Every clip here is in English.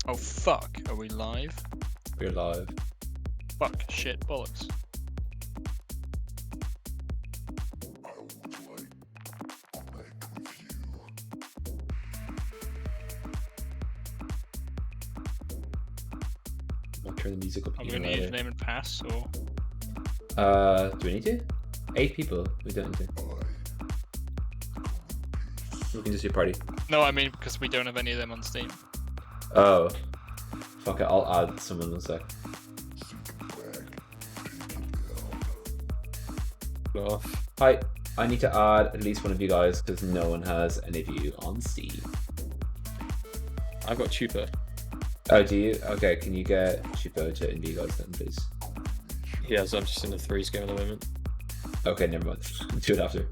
Oh fuck, are we live? We're live. Fuck, shit, bollocks. I'll turn the music up Are we even gonna use louder. name and pass or? Do we need to? 8 people. We don't need to. We can just do party. No, I mean because we don't have any of them on Steam. Oh. Fuck it, I'll add someone in a sec. Hi, I need to add at least one of you guys because no one has any of you on Steam. I've got Chupa. Oh, do you? Okay, can you get Chupo to invite you guys then, please? Yeah, so I'm just in the threes game at the moment. Okay, never mind. Do it after.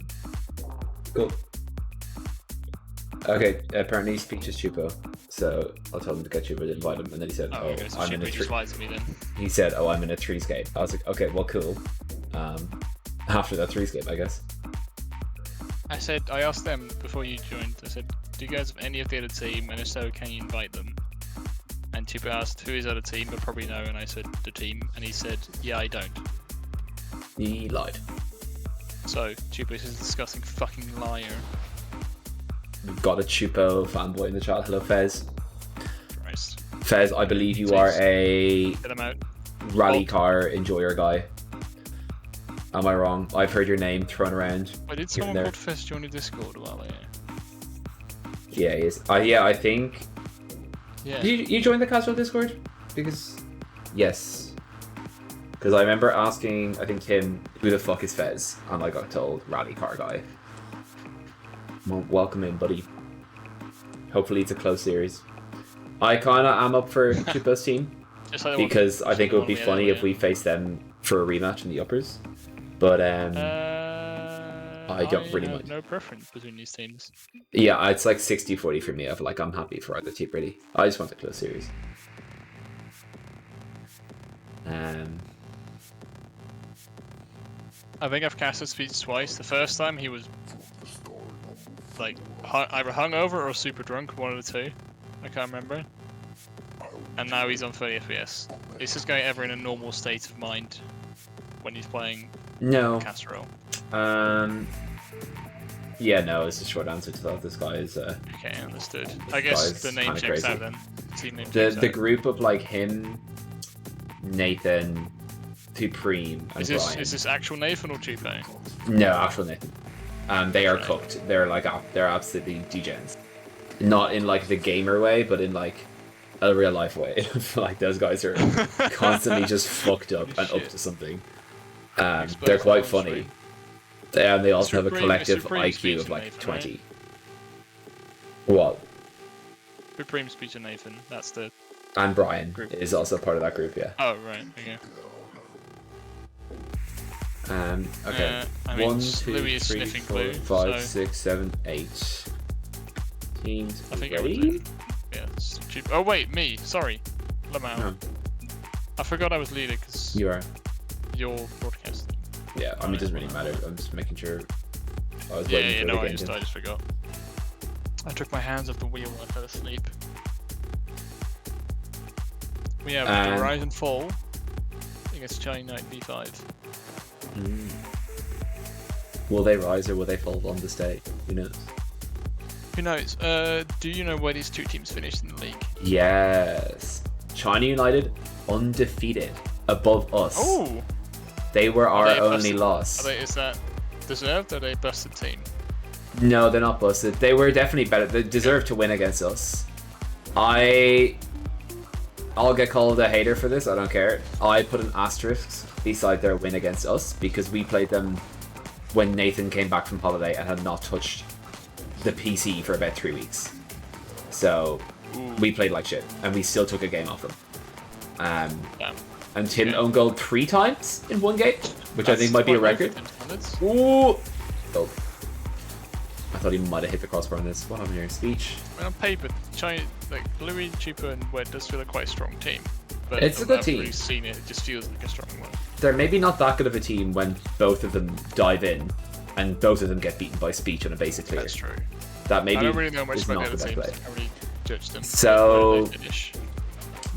Cool. Okay, apparently speech is Chupo, so I'll tell him to get Chupo to invite him, and then he said, Oh, "Oh, okay, so I'm in a Chupa just lied to me then. He said, "Oh, I'm in a threes game." I was like, "Okay, well, cool." After that threes game, I guess. I asked them before you joined, I said, do you guys have any of the other team, and if so, can you invite them? And Chupa asked, who is other team, but probably no, and I said, the team, and he said, yeah, I don't. He lied. So, Chupa is a disgusting fucking liar. We've got a Chupo fanboy in the chat. Hello, Fez. Christ. Fez, I believe you are a Get him out. rally car enjoyer guy. Am I wrong? I've heard your name thrown around. Wait, did here and someone there. called Fez join the Discord a while ago? Yeah, he is. Yeah, I think. Yeah. Did you join the CaSRLL Discord? Because yes. Because I remember asking, I think Tim, who the fuck is Fez? And I got told rally car guy. Well, welcome in, buddy. Hopefully it's a close series. I kind of am up for Chupo's team Just like because I think it would be the funny other if way, we faced them for a rematch in the uppers. But I don't really have mind. no preference between these teams. Yeah, it's like 60-40 for me. I'm happy for either team really. I just want a close series. I think I've cast his speech twice. The first time he was like either hungover or super drunk, one of the two. I can't remember. And now he's on 30 FPS. Is this guy ever in a normal state of mind when he's playing No. CaSRLL? Yeah, no, it's a short answer to that. This guy is Okay, understood. I guess guy's the name kinda checks crazy. out then. Team name the checks the out. group of like him, Nathan, Supreme, and Brian. Is this actual Nathan or Chupo? No, actual Nathan. They are Okay. cooked. They're like they're absolutely degens. Not in like the gamer way, but in like a real life way. Like those guys are constantly just fucked up and up Shit. to something. Exposed They're quite on funny. stream. They also have a Supreme- collective Supreme IQ speech of in like Nathan, 20. What? Supreme speech of Nathan. That's the. And Brian Group. is also part of that group, yeah. Oh right. Okay. Okay. I mean, 1, 2, Louis is 3, sniffing 4, glue, 5, so 6, 7, 8. Teams I think ready? everything. Yeah. It's cheap. Oh wait, me. Sorry. Lamau. No, I forgot I was leader because you are. you're broadcasting. Yeah, I mean, it doesn't really matter. I'm just making sure. I was Yeah, waiting yeah, for no, the I game just forgot. I took my hands off the wheel when I fell asleep. We have the Rise and Fall against China Knight V5. Will they rise or will they fall on this day? Who knows? Who knows? Do you know where these two teams finished in the league? Yes. China United, undefeated, above us. Oh! They were our they only busted? loss. Is that deserved or are they a busted team? No, they're not busted. They were definitely better. They deserved to win against us. I'll get called a hater for this. I don't care. I put an asterisk beside their win against us because we played them when Nathan came back from holiday and had not touched the PC for about 3 weeks. So we played like shit, and we still took a game off them. Damn. And Tim Okay. own goal 3 times in one game, which I think might be a record. Ooh! Oh. I thought he might have hit the crossbar on this. What happened here in speech? I mean, on paper, China, like Louis, Chupa, and Wed does feel like quite a strong team. But It's a good I've team. really seen it. It just feels like a strong one. They're maybe not that good of a team when both of them dive in and both of them get beaten by speech on a basic clear. That's true. That maybe I don't really know much is about not the the other best teams. play. I can't really judge them. So- But they're British.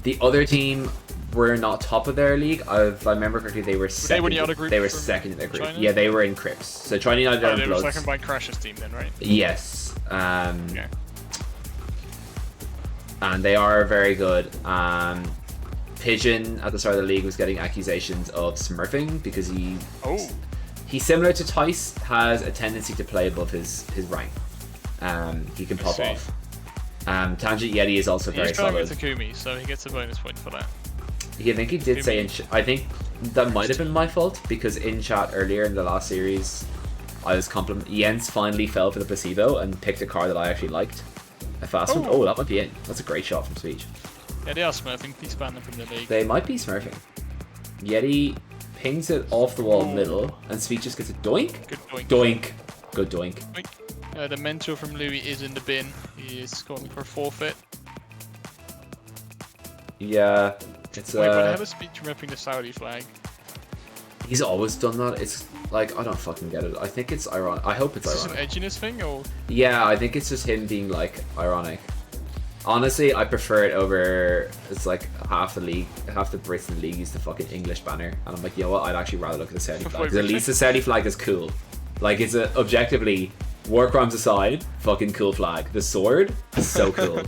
The other team were not top of their league. If I remember correctly, they were second. They were the other group. They were from second in their group. China? Yeah, they were in Crips. So China United Oh, and they were Bloods. second by Crash's team then, right? Yes. Okay. And they are very good. Pigeon at the start of the league was getting accusations of smurfing because he's similar to Tice, has a tendency to play above his rank. He can pop off. Tangent Yeti is also very solid. He's trying with Takumi, so he gets a bonus point for that. Yeah, I think he did say I think that might have been my fault because in chat earlier in the last series, I was complimenting. Jens finally fell for the placebo and picked a card that I actually liked. A fast one. Oh, that might be in. That's a great shot from Speech. Yeah, they are smurfing. Please ban them from the league. They might be smurfing. Yeti pings it off the wall middle, and Speech just gets a doink. Good doink. Doink. Good doink. The mentor from Louis is in the bin. He is going for a forfeit. Yeah, it's Wait, but I have a Speech ripping the Saudi flag. He's always done that. It's like, I don't fucking get it. I think it's ironic. I hope it's ironic. Is this an edginess thing, or? Yeah, I think it's just him being like ironic. Honestly, I prefer it over. It's like half the league, half the Brits in the league use the fucking English banner, and I'm like, you know what? I'd actually rather look at the Saudi flag because at least the Saudi flag is cool. Like, it's a objectively, war crimes aside, fucking cool flag. The sword is so cool.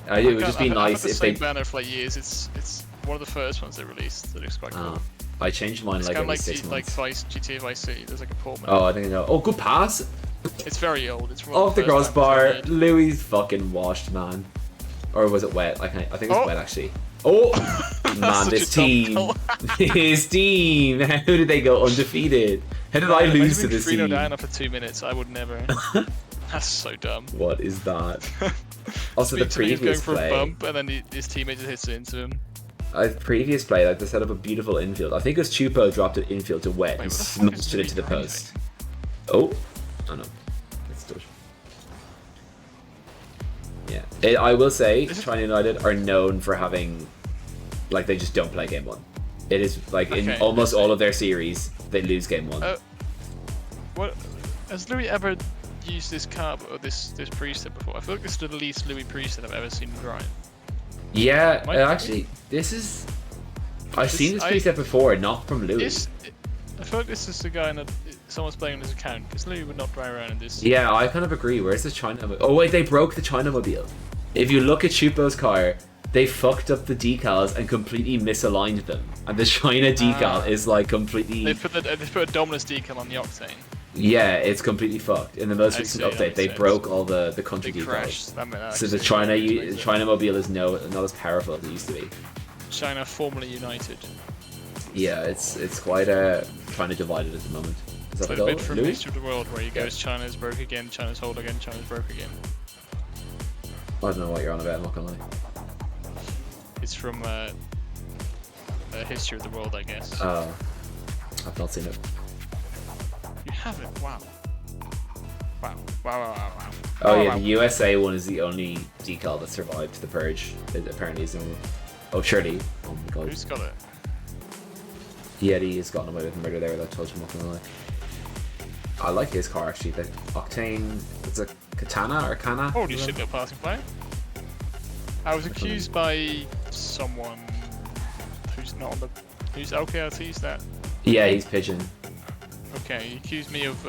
It would just be nice if they. I've had the same banner for like years. It's one of the first ones they released that looks quite cool. I changed mine like every 6 months. Like GTA Vice City. There's like a Pullman. Oh, I think I know. Oh, good pass. It's very old. It's off the crossbar. Louis fucking washed, man. Or was it wet? I think it was wet actually. Oh man, this team. His team. How did they go undefeated? How did I lose to this team? 3-0 down after 2 minutes. I would never. That's so dumb. What is that? Also, the previous going for play. A bump, and then his teammate just hits it into him. Previous play, like they set up a beautiful infield. I think it was Chupo dropped it infield to wet and smashed it into the post. Oh no, that's Dutch. Yeah, I will say China United are known for having, like, they just don't play game one. It is like in almost all of their series they lose game one. What has Louis ever used this card or this preset before? I feel like this is the least Louis preset I've ever seen drive. Yeah, actually, this is. I've seen this preset before, not from Louis. I feel like this is the guy that someone's playing on his account because Louis would not drive around in this. Yeah, I kind of agree. Where's the China? Oh wait, they broke the China mobile. If you look at Chupo's car, they fucked up the decals and completely misaligned them, and the China decal is like completely. They put a Dominus decal on the Octane. Yeah, it's completely fucked. In the most recent update, they broke all the country decals. So the China mobile is not as powerful as it used to be. China formerly united. Yeah, it's quite China divided at the moment. Is that it's like a bit from History of the World where you goes China's broke again, China's whole again, China's broke again. I don't know what you're on about, I'm not gonna lie. It's from History of the World, I guess. Oh, I've not seen it. You haven't? Wow. Oh yeah, the USA one is the only decal that survived the purge. It apparently is in. Oh, Shirley. Oh my god. Who's got it? Yeti has gotten away with murder there without touching him. I like his car actually. The Octane. It's a Katana or Kana. Holy shit, no passing play. I was accused by someone who's not on the. Who's LKRT? Is that? Yeah, he's Pigeon. Okay, he accused me of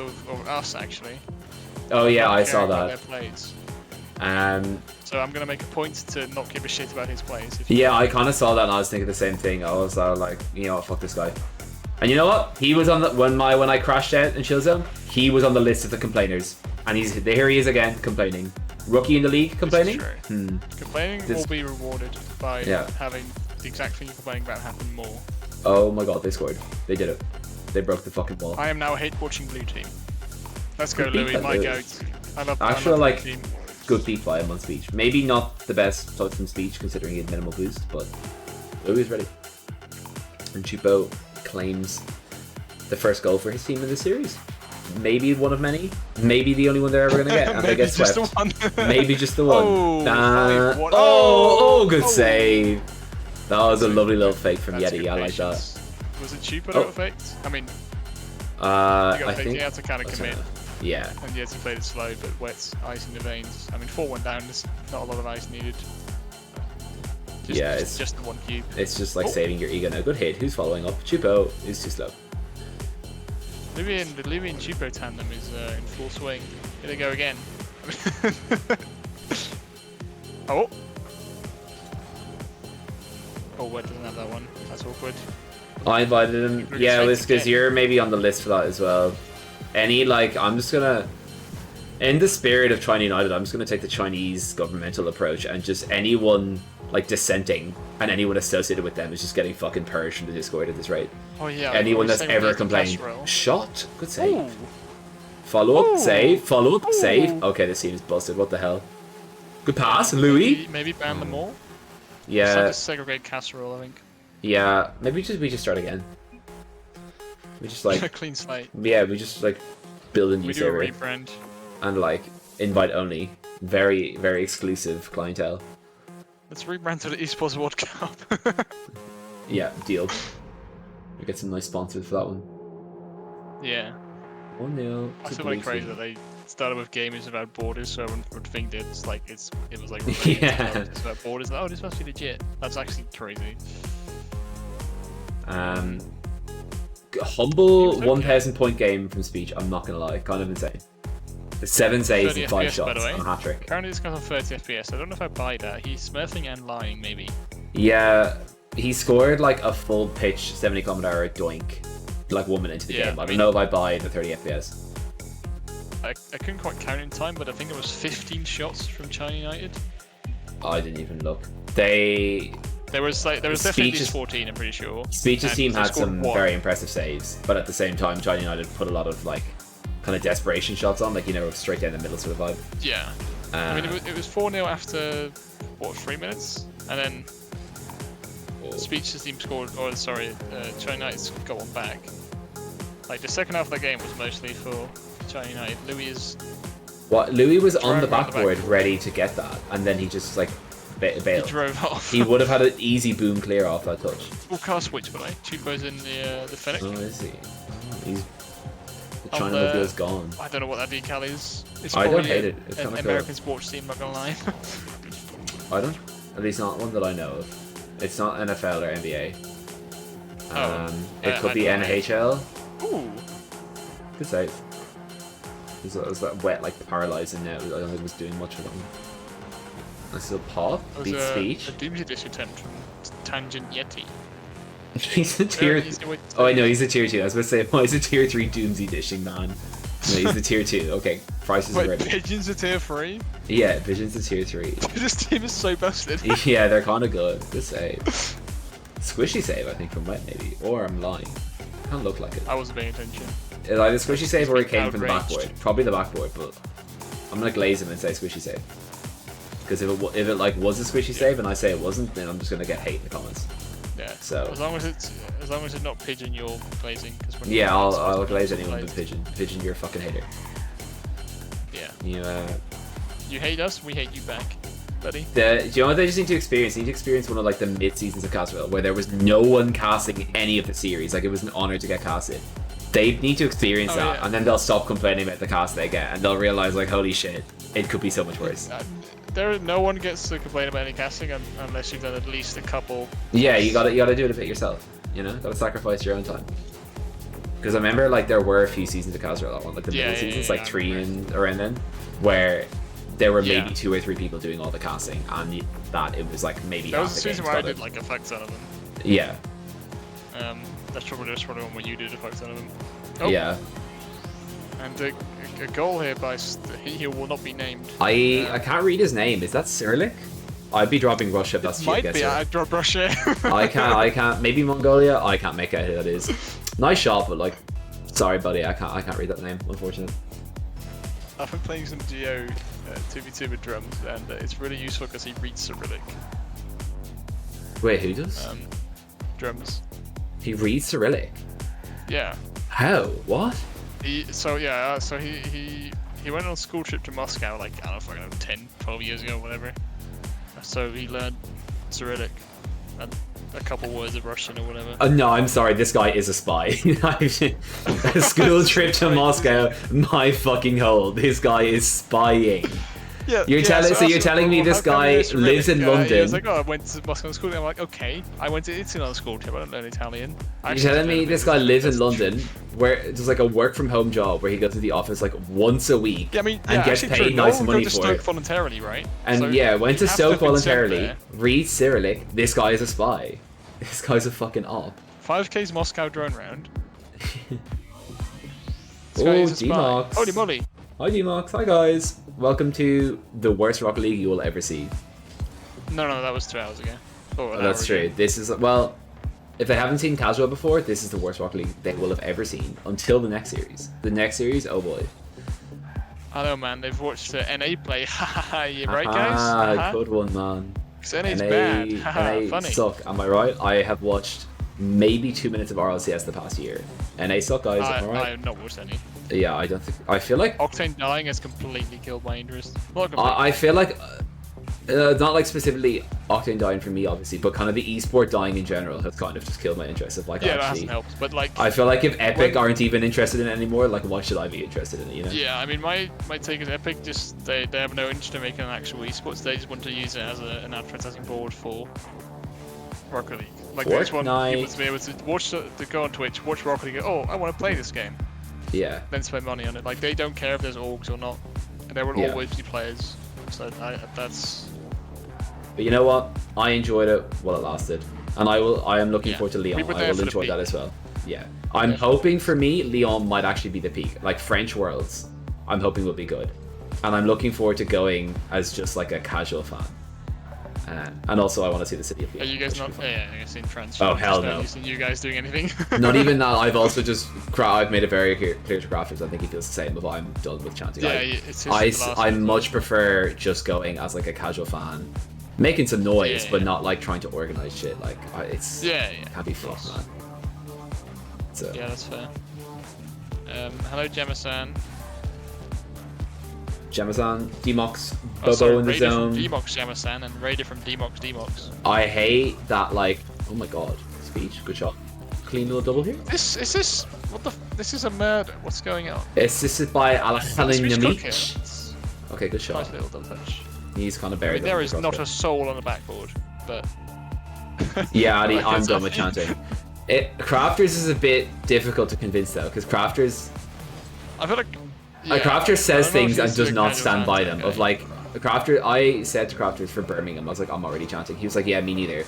us actually. Oh yeah, I saw that. Their plays. So I'm gonna make a point to not give a shit about his plays. Yeah, I kind of saw that and I was thinking the same thing. I was like, you know what, fuck this guy. And you know what? He was on the when I crashed out in Chill Zone. He was on the list of the complainers, and here he is again complaining. Rookie in the league complaining. Complaining will be rewarded by having the exact thing you're complaining about happen more. Oh my god, they scored. They did it. They broke the fucking ball. I am now hate watching blue team. Let's go, Louis, my goat. I love like team. Good beat by him on speech. Maybe not the best touch from speech considering he had minimal boost, but Louis is ready. And Chupo claims the first goal for his team in the series. Maybe one of many. Maybe the only one they're ever going to get, and they get swept. Maybe just the one. Good save. That was a lovely little fake from Yeti. I like that. Was it Chupo that faked? I mean, I think you had to kind of commit. Yeah. And you had to play it slow, but wet ice in the veins. I mean, 4-1 down, there's not a lot of ice needed. It's just the one cube. It's just like saving your ego. Now, good hit. Who's following up? Chupo is too slow. The Louis and Chupo tandem is in full swing. Here they go again. Oh, Wet doesn't have that one. That's awkward. I invited him. Yeah, it was because you're maybe on the list for that as well. I'm just gonna, in the spirit of China United, I'm just gonna take the Chinese governmental approach and just anyone like dissenting and anyone associated with them is just getting fucking purged from the Discord at this rate. Oh yeah. Anyone that's ever complained. CaSRLL. Shot. Good save. Ooh. Follow up. Save. Follow up. Ooh. Save. Okay, this team is busted. What the hell? Good pass, Louis. Maybe ban them all. Yeah. It's time to segregate CaSRLL, I think. Yeah. Maybe we just start again. We just like A clean slate. yeah. We just like build a new We do a server rebrand. and like invite only. Very very exclusive clientele. Let's rebrand to the Esports World Cup. Yeah, deal. We get some nice sponsors for that one. Yeah. 1-0. I feel like crazy that they started with gamers without borders, so everyone would think that it's like it was like Yeah. it's about borders. Oh, this must be legit. That's actually crazy. Humble 1,000 point game from Speech. I'm not gonna lie, kind of insane. 7 saves 30 and 5 FPS, by the shots way. on a hat trick. Currently, this guy's on 30 FPS. I don't know if I buy that. He's smurfing and lying, maybe. Yeah, he scored like a full pitch 70 km/h doink, like 1 minute into the game. I don't know if I buy the 30 FPS. I couldn't quite count in time, but I think it was 15 shots from China United. I didn't even look. There was definitely at least Speech's- 14. I'm pretty sure. Speech's And team they had scored some one. very impressive saves, but at the same time, China United put a lot of like kind of desperation shots on, like straight down the middle sort of vibe. Yeah. I mean, it was 4-0 after what 3 minutes, and then Speech's team scored. Or sorry, China United's got one back. Like the second half of the game was mostly for China United. Louis was on the Drove around the backboard backboard. ready to get that, and then he just like He bailed. drove off. He would have had an easy boom clear off that touch. Full car switch, by the way. Chupo's in the Fennec. Oh, is he? He's the On China the- mobile's gone. I don't know what that decal is. It's I don't probably hate it. It's an kinda American cool. sports team, not gonna lie. I don't. At least not one that I know of. It's not NFL or NBA. It could I be don't know. NHL. Ooh. Good save. It was that wet, like paralysing now. I don't think it was doing much for them. Nice little pop. That was Beat a Speech. Doomsday Dish attempt from Tangent Yeti. He's a tier. Oh, I know he's a tier 2. I was about to say, well, he's a tier 3 Doomsday dishing man. No, he's the tier 2. Okay, prices are Wait, ready. Pigeons are tier 3? Yeah, Vision's a tier 3. This team is so busted. Yeah, they're kind of good. Good save. Squishy save, I think, from Wet maybe. Or I'm lying. Can't look like it. I wasn't paying attention. It's either squishy save or it came from the Outraged. backboard. Probably the backboard, but I'm gonna glaze him and say squishy save. Because if it like was a squishy save and I say it wasn't, then I'm just gonna get hate in the comments. Yeah. So- as long as it's not pigeon, you're glazing. Yeah, I'll glaze anyone but Pigeon. Pigeon, you're a fucking hater. Yeah. You hate us, we hate you back, buddy. Do you know what they just need to experience? They need to experience one of like the mid seasons of CaSRLL where there was no one casting any of the series. Like it was an honor to get casted. They need to experience that, yeah. and then they'll stop complaining about the cast they get, and they'll realize like, holy shit, it could be so much worse. No one gets to complain about any casting unless you've done at least a couple. Yeah, you gotta do it a bit yourself. Gotta sacrifice your own time. Because I remember like there were a few seasons of CaSRLL one, like the middle seasons, like 3 and around then, where there were maybe 2 or 3 people doing all the casting, and that it was like maybe That half was the the season game's where I product. did like a fuck ton of them. Yeah. That's probably one where you did a fuck ton of them. Oh, Yeah. And a goal here by he will not be named. I can't read his name. Is that Cyrillic? I'd be dropping Russia if that's Might be. I drop Russia. I can't. Maybe Mongolia. I can't make out who that is. Nice shot, but like, sorry, buddy. I can't read that name. Unfortunately. I've been playing some Geo 2v2 with drums, and it's really useful because he reads Cyrillic. Wait, who does? Drums. He reads Cyrillic. Yeah. How? What? He went on a school trip to Moscow like, I don't know, fucking 10, 12 years ago, whatever. So he learned Cyrillic and a couple words of Russian or whatever. No, I'm sorry. This guy is a spy. A school trip to Moscow. My fucking hole. This guy is spying. Yeah, You're telling so you're telling me this guy lives in London. He was like, oh, I went to Moscow school. And I'm like, okay, I went to Italy on school trip. I don't learn Italian. You're telling me this guy lives in London, where it's like a work from home job where he goes to the office like once a week, yeah, I mean, and gets paid nice money for Stoke it. voluntarily, right? And so yeah, went to Stoke voluntarily. Read Reads Cyrillic. This guy is a spy. This guy's a fucking op. 5K's Moscow drone round. Oh, D-Mox. Holy moly. Hi, D-Mox. Hi, guys. Welcome to the worst Rocket League you will ever see. No, that was 2 hours ago. Oh, that's true. Ago. This is, well, if they haven't seen CaSRLL before, this is the worst Rocket League they will have ever seen until the next series. The next series, oh boy. I know, man. They've watched NA play. Haha, you right, guys? Ah, good one, man. Because NA's bad. Haha, funny. Suck. Am I right? I have watched maybe 2 minutes of RLCS the past year. NA suck, guys. Am I right? I have not watched any. Yeah, I don't think. I feel like Octane dying has completely killed my interest. I feel like not like specifically Octane dying for me, obviously, but kind of the esport dying in general has kind of just killed my interest. Of like, yeah, actually, that hasn't helped. But like, I feel like if Epic aren't even interested in it anymore, like, why should I be interested in it? You know? Yeah, I mean, my take is Epic just they have no interest in making an actual esports. They just want to use it as an advertising board for Rocket League. Like they just want people to be able to watch to go on Twitch, watch Rocket League. Oh, I want to play this game. Yeah. Then spend money on it. Like they don't care if there's orgs or not, and there will always be players. So that's. But you know what? I enjoyed it while it lasted, and I am looking forward to Leon. I will enjoy that as well. Yeah. I'm hoping for me, Leon might actually be the peak. Like French Worlds, I'm hoping will be good, and I'm looking forward to going as just like a casual fan. And also, I want to see the city of Leon. Are you guys not? Yeah, I guess in France. Oh hell no! Seen you guys doing anything? Not even that. I've also just I've made it very clear to Graphics. I think he feels the same. But I'm done with chanting. Yeah, I much prefer just going as like a casual fan, making some noise, but not like trying to organize shit. Like it's can't be fun, man. So. Yeah, that's fair. Hello, Gemma-san. Gemma-san, D-Mox, Bobo in the zone. D-Mox, Gemma-san, and Raider from D-Mox. I hate that, like, oh my god, speech, good shot. Clean little double here. This is a murder. What's going on? Assisted by Alexander. Okay, good shot. Nice little double touch. He's kind of buried. I mean, there is not a soul on the backboard, but. Yeah, I'm done with chanting. Crafters is a bit difficult to convince though, because Crafters. I feel like. A Crafter says things and does not stand by them. Of like, a Crafter, I said to Crafters for Birmingham, I was like, I'm already chanting. He was like, yeah, me neither.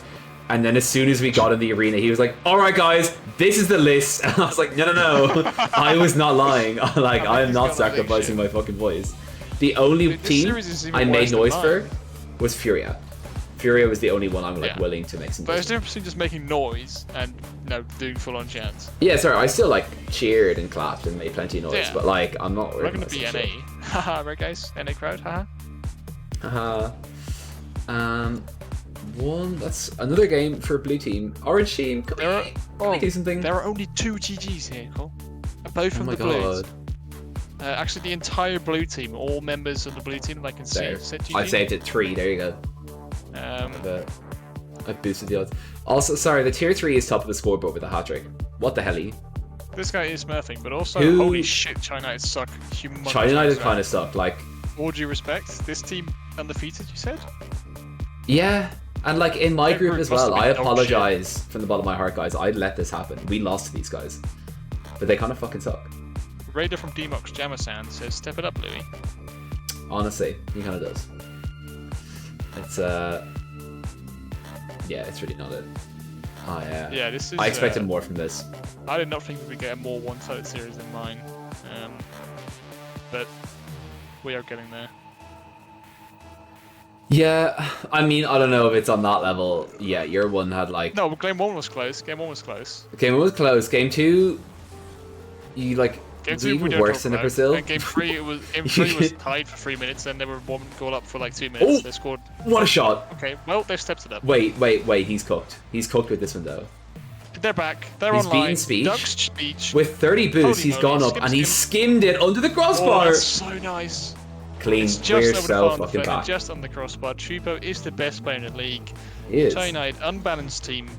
And then as soon as we got in the arena, he was like, alright guys, this is the list. And I was like, no. I was not lying. Like, I am not sacrificing my fucking voice. The only team I made noise for was Furia. Furia was the only one I'm like willing to make some noise. But there's a difference between just making noise and doing full on chants. Yeah, sorry, I still like cheered and clapped and made plenty of noise, but like I'm not We're gonna be NA. Haha, right guys? NA crowd, haha. Haha. That's another game for blue team. Orange team, can we do something? There are only 2 GGs here, Cole. Both from the blues. Actually, the entire blue team, all members of the blue team, like can see. I saved it 3. There you go. I boosted the odds. Also, sorry, the tier 3 is top of the scoreboard with a hat trick. What the hell? This guy is smurfing, but also holy shit, China United suck. China United kind of suck. Like, all due respect, this team undefeated. You said? Yeah, and like in my group as well. I apologize from the bottom of my heart, guys. I'd let this happen. We lost to these guys, but they kind of fucking suck. Raider from D-Mox Jammer-san says, "Step it up, Louis." Honestly, he kind of does. It's yeah, it's really not it. Oh yeah. Yeah, this is. I expected more from this. I did not think we would get a more one-sided series than mine, but we are getting there. Yeah, I mean, I don't know if it's on that level. Yeah, your one had like. No, game 1 was close. Game 1 was close. Game 1 was close. Game 2, you like. Game 2 even worse than Brazil. And game 3 was tied for 3 minutes. Then they were one goal up for like 2 minutes. Oh, they scored. What a shot! Okay, well they've stepped it up. Wait. He's cooked. He's cooked with this one though. They're back. They're he's online. Beaten Speech. Duck's Speech. With 30 boosts, he's gone up and he's skimmed it under the crossbar. Oh, that's so nice. Clean. We're so fucking back. Just on the crossbar. Chupo is the best player in the league. He is. China United, unbalanced team,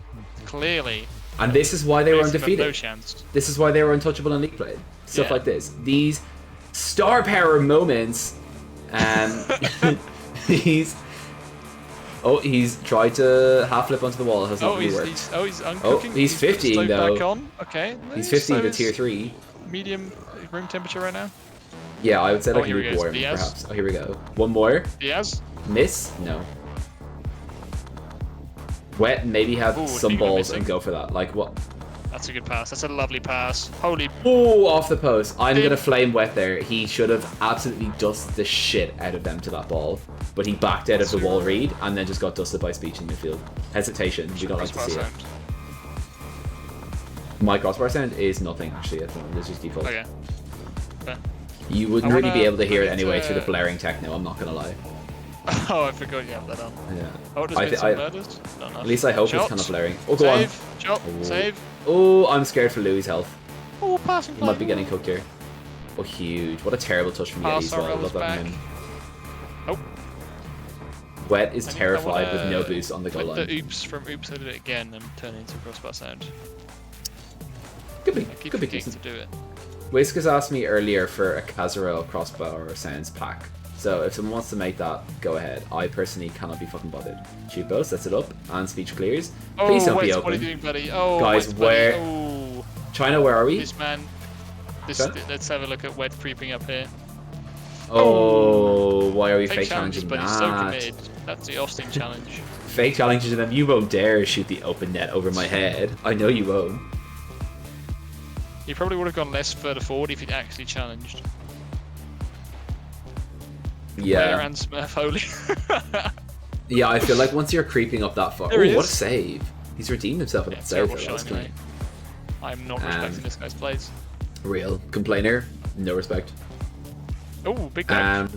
clearly. And this is why they were undefeated. No chance. This is why they were untouchable in league play. Stuff like this. These star power moments He's tried to half flip onto the wall. It has not really worked. He's uncooking. He's 15 though. Back on. Okay. He's 15 to tier 3. Medium room temperature right now. Yeah, I would say like here he lukewarm, goes. perhaps. Oh, here we go. One more. Diaz. Miss? No. Wet, maybe have some balls and go for that. Like what? That's a good pass. That's a lovely pass. Holy. Oh, off the post. I'm gonna flame Wet there. He should have absolutely dusted the shit out of them to that ball, but he backed out of the wall read and then just got dusted by Speech in midfield. Hesitation. You don't like to see it. My crossbar sound is nothing actually at the moment. It's just default. Okay. Okay. You wouldn't really be able to hear it anyway through the blaring techno. I'm not gonna lie. Oh, I forgot you have that on. Yeah. Oh, does murders? At least I hope it's kind of blaring. Oh, go on. Chop. Save. Oh, I'm scared for Louis' health. Oh, passing. He might be getting cooked here. Oh, huge. What a terrible touch from Yeti as well. I love that from him. Oh. Wet is terrified with no boost on the goal line. The oops from oops, I did it again and turn it into a crossbar sound. Could be. Keep Could be to do it. Whiskas asked me earlier for a CaSRLL crossbar sounds pack. So if someone wants to make that, go ahead. I personally cannot be fucking bothered. Chupo sets it up and Speech clears. Please don't be open. What are you doing, buddy? Oh, guys, where? Oh. China, where are we? This man. Let's have a look at Wet creeping up here. Oh, why are we fake challenging but that? he's so committed. That's the Austin challenge. Fake challenging them. You won't dare shoot the open net over my head. I know you won't. He probably would have gone less further forward if he'd actually challenged. Yeah. And Smurf Holy. Yeah, I feel like once you're creeping up that far. Oh, what a save! He's redeemed himself with that save. That was clean. I'm not respecting this guy's plays. Real complainer, no respect. Oh, big demo.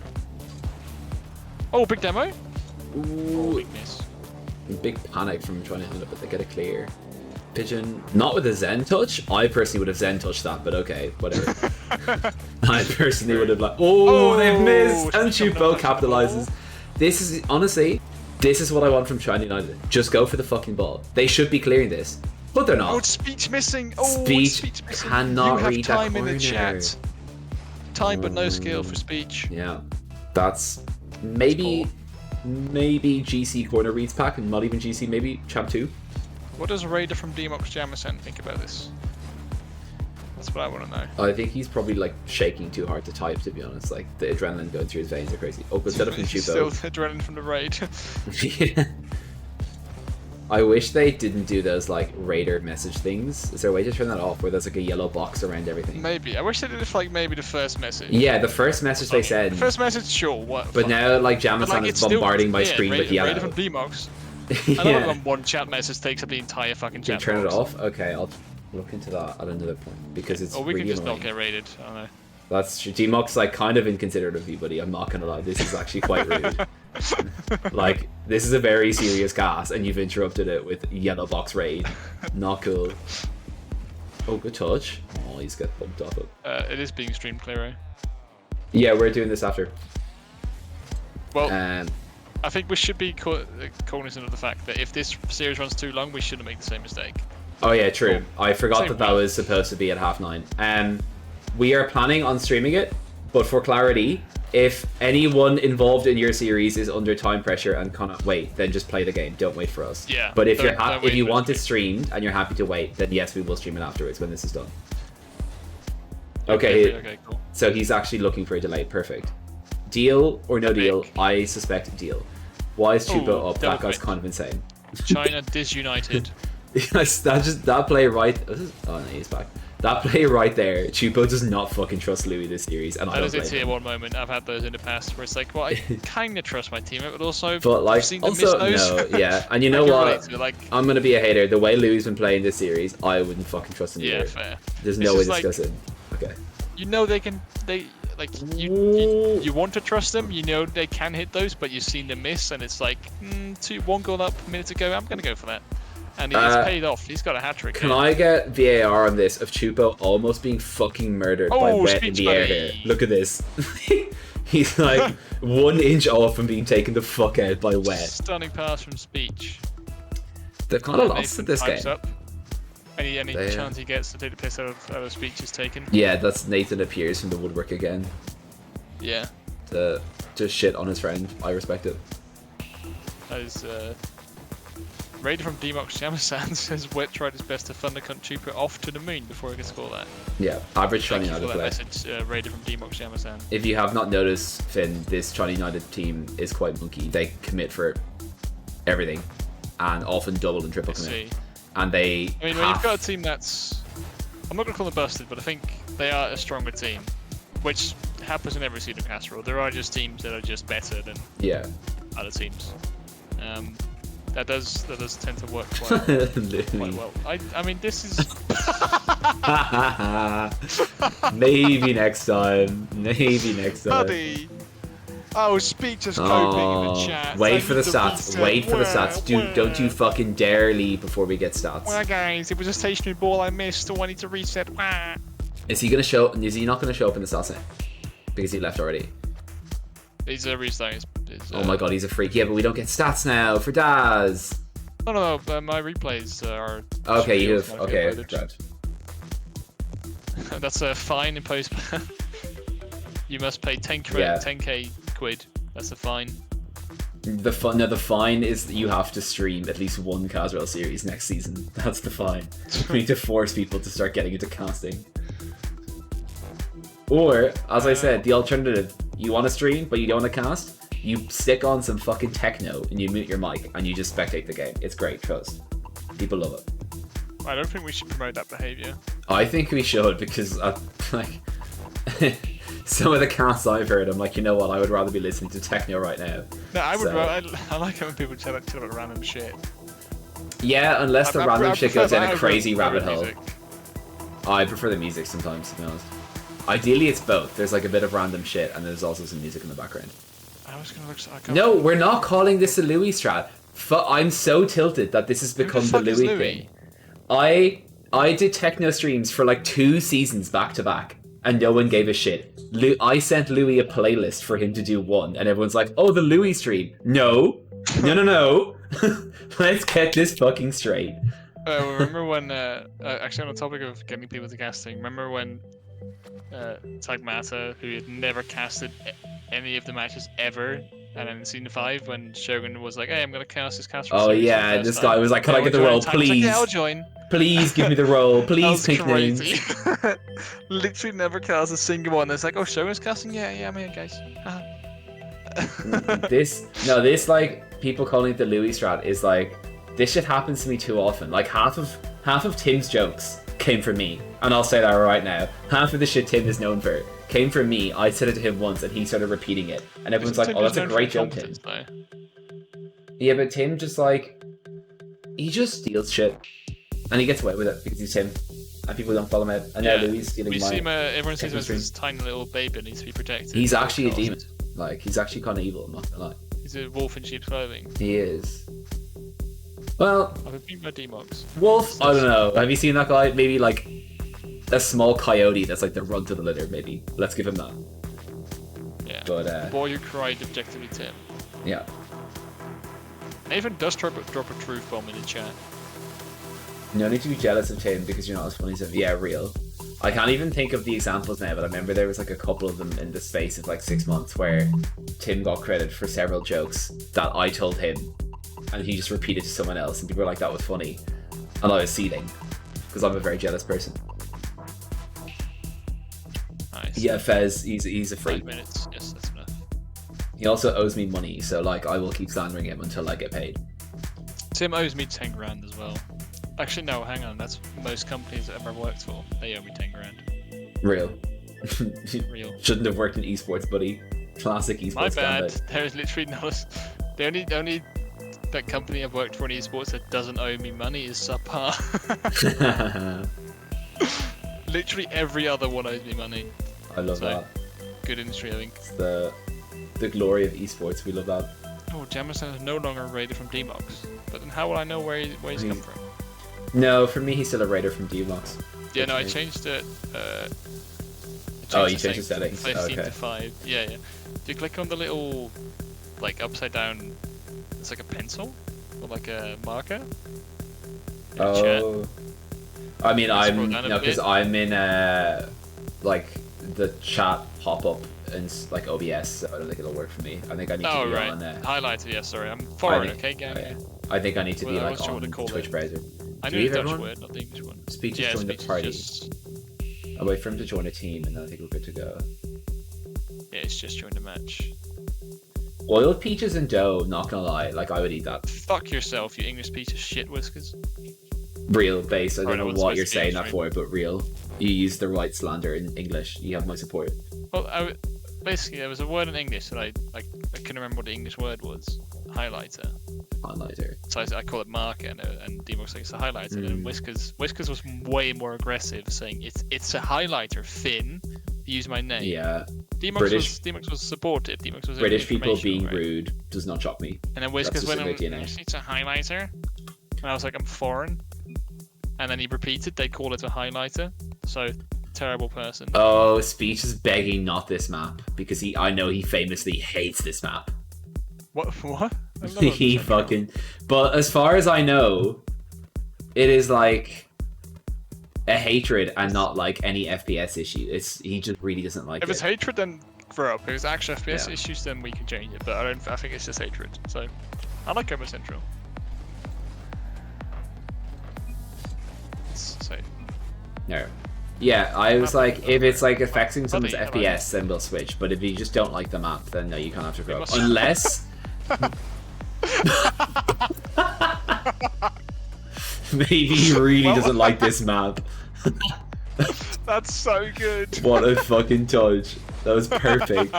Big demo. Ooh, big miss. Big panic from trying to end up, but they get it clear. Pigeon, not with a Zen touch. I personally would have Zen touched that, but okay, whatever. I personally would have like, they've missed, and Chupo capitalizes. This is honestly, this is what I want from China United. Just go for the fucking ball. They should be clearing this, but they're not. Oh, it's Speech missing. Speech missing. cannot read that corner. You have time in the chat. Time but no skill for Speech. Yeah, that's maybe GC corner reads pack, and not even GC. Maybe Champ 2. What does Raider from Demox Jamison think about this? That's what I want to know. I think he's probably like shaking too hard to type, to be honest. Like the adrenaline going through his veins are crazy. Oh, good setup from Chupo. Still adrenaline from the raid. Yeah. I wish they didn't do those like Raider message things. Is there a way to turn that off where there's like a yellow box around everything? Maybe. I wish they did it for like maybe the first message. Yeah, the first message they said. The first message, sure. What? But now like Jamison is bombarding my screen with yellow. Raider from Demox. Yeah. I love when one chat message takes up the entire fucking chat. Can you turn it off? Okay, I'll look into that at another point because it's. Or we really can just annoying. not get raided. I don't know. That's true. Demox like kind of inconsiderate of you, buddy. I'm not gonna lie. This is actually quite rude. Like this is a very serious gas, and you've interrupted it with yellow box raid. Not cool. Oh, good touch. Oh, he's got bumped off it. It is being streamed clear. Yeah, we're doing this after. Well, I think we should be cognizant of the fact that if this series runs too long, we shouldn't make the same mistake. Oh yeah, true. I forgot that was supposed to be at 9:30. We are planning on streaming it, but for clarity, if anyone involved in your series is under time pressure and cannot wait, then just play the game. Don't wait for us. Yeah. But if if you want it streamed and you're happy to wait, then yes, we will stream it afterwards when this is done. Okay. Cool. So he's actually looking for a delay. Perfect. Deal or no deal? I suspect deal. Why is Chupo up? That guy's kind of insane. China disunited. Yes, that play right. Oh no, he's back. That play right there. Chupo does not fucking trust Louis this series, and I don't blame him. That is a tier 1 moment. I've had those in the past where it's like, well, I kind of trust my teammate, but also, but like, I've seen them miss those. No, yeah. And you know what? I'm gonna be a hater. The way Louis has been playing this series, I wouldn't fucking trust him either. Yeah, fair. There's no way this goes in. Okay. You know you want to trust them. You know they can hit those, but you've seen them miss, and it's like 1 goal up a minute ago. I'm gonna go for that. And it's paid off. He's got a hat-trick. Can I get VAR on this of Chupo almost being fucking murdered by Wet in the air here? Look at this. He's like 1 inch off from being taken the fuck out by Wet. Stunning pass from Speech. They've kind of lost at this game. Up. Any chance he gets to take the piss out of Speech is taken. Yeah, that's Nathan appears from the woodwork again. Yeah. to shit on his friend. I respect it. That is, Raider from Demox Yamasan says Wet tried his best to fund the cunt trooper off to the moon before he could score that. Yeah, average Thank China you for United that play. message, Raider from Demox Yamasan. If you have not noticed, Finn, this China United team is quite monkey. They commit for everything, and often double and triple commit. And they. I mean, when you've got a team that's, I'm not gonna call them busted, but I think they are a stronger team, which happens in every season of CaSRLL. There are just teams that are just better than other teams. That does tend to work quite well. I mean, this is. Maybe next time. Maybe next time. Buddy. Oh, speak just coping in the chat. Wait for the stats. Wait for the stats. Don't you fucking dare leave before we get stats. Well, guys, it was a stationary ball I missed, so I need to reset. Is he gonna show? Is he not gonna show up in the stats now? Because he left already. He's restarting his, oh my god, he's a freak. Yeah, but we don't get stats now for Daz. No, my replays are. Okay, you have. Okay, right. That's a fine imposed. You must pay 10k quid. That's a fine. The fine is that you have to stream at least one CaSRLL series next season. That's the fine. We need to force people to start getting into casting. Or, as I said, the alternative, you want to stream but you don't want to cast, you stick on some fucking techno and you mute your mic and you just spectate the game. It's great, trust. People love it. I don't think we should promote that behaviour. I think we should because, like, some of the casts I've heard, I'm like, you know what, I would rather be listening to techno right now. No, I would. I like it when people chill about random shit. Yeah, unless the random shit goes in a crazy rabbit hole. Music. I prefer the music sometimes, to be honest. Ideally, it's both. There's like a bit of random shit, and there's also some music in the background. I was gonna look. No, we're not calling this a Louis strat. I'm so tilted that this has become the Louis thing. I did techno streams for like 2 seasons back to back, and no one gave a shit. I sent Louis a playlist for him to do one, and everyone's like, "Oh, the Louis stream." No. Let's get this fucking straight. Remember when? Actually, on the topic of getting people to casting, remember when? Tagmata, who had never casted any of the matches ever, and then in Season 5 when Shogun was like, hey, I'm gonna cast this CaSRLL Oh yeah, this guy was like, can I get the role, please? Like, yeah, I'll join. Please give me the role, please pick names. Literally never cast a single one. It's like, oh, Shogun's casting? Yeah, I'm here, guys. This like, people calling it the Louis strat is like, this shit happens to me too often. Like, half of Tim's jokes came from me, and I'll say that right now. Half of the shit Tim is known for came from me. I said it to him once, and he started repeating it, and everyone's like, "Oh, that's a great joke, Tim." Yeah, but Tim just like, he just steals shit, and he gets away with it because he's Tim, and people don't follow him out. And now Louis is stealing my. Everyone sees him as this tiny little baby that needs to be protected. He's actually a demon. Like, he's actually kind of evil. I'm not gonna lie. He's a wolf in sheep's clothing. He is. Well, I've been beaten by Demox. Wolf, I don't know. Have you seen that guy? Maybe like a small coyote that's like the runt of the litter, maybe. Let's give him that. Yeah. But, the boy who cried objectively Tim. Yeah. Nathan does drop a truth bomb in the chat. No need to be jealous of Tim because you're not as funny as him. Yeah, real. I can't even think of the examples now, but I remember there was like a couple of them in the space of like 6 months where Tim got credit for several jokes that I told him, and he just repeated to someone else, and people were like, that was funny. And I was seething, because I'm a very jealous person. Nice. Yeah, Fez, he's a freak. 5 minutes, yes, that's enough. He also owes me money, so like, I will keep slandering him until I get paid. Tim owes me 10 grand as well. Actually, no, hang on, that's most companies I've ever worked for. They owe me 10 grand. Real. Real. Shouldn't have worked in esports, buddy. Classic esports. My bad. Gambit. There's literally no... The only that company I've worked for in esports that doesn't owe me money is Subpar. Literally every other one owes me money. I love that. Good industry, I think. It's the glory of esports. We love that. Oh, Jamison is no longer a raider from Demox. But then how will I know where he's come from? No, for me he's still a raider from Demox. Yeah, no, I changed it. Oh, you changed the settings. 15 okay. to 5. Yeah. Do you click on the little, like, upside down? It's like a pencil or like a marker. Oh. I mean, because I'm in like the chat pop up in like OBS, so I don't think it'll work for me. I think I need to be on highlighter. Yeah, sorry, I'm foreign. Okay, gang. I think I need to be like sure on the Twitch browser. I knew the Dutch word, not the English one. Speech is join the party. I'll wait for him to join a team, and then I think we're good to go. Yeah, it's just joined a match. Oiled peaches and dough, not gonna lie, like I would eat that. Fuck yourself, you English piece of shit, Whiskers. Real base, I don't know what you're saying that for, but real. You use the right slander in English, you have my support. Well, basically there was a word in English that I couldn't remember what the English word was. Highlighter. Highlighter. So I call it marker, and Demo's like, it's a highlighter, and Whiskers was way more aggressive, saying it's a highlighter, Finn. Use my name. Yeah. Demox was supportive. Demox was British people being rude does not shock me. And then Whiskers went, it's a highlighter. And I was like, I'm foreign. And then he repeated, they call it a highlighter. So, terrible person. Oh, Speech is begging not this map. Because I know he famously hates this map. What? He fucking... But as far as I know, it is like... a hatred and not like any FPS issue. He just really doesn't like it. If it's hatred, then grow up. If it's actual FPS issues, then we can change it. But I think it's just hatred. So I like Goma Central. It's safe. No. Yeah, I was like, if it's like affecting someone's FPS, then we'll switch. But if you just don't like the map, then no, you can't have to grow up. Unless... Maybe he really doesn't like this map. That's so good. What a fucking touch. That was perfect.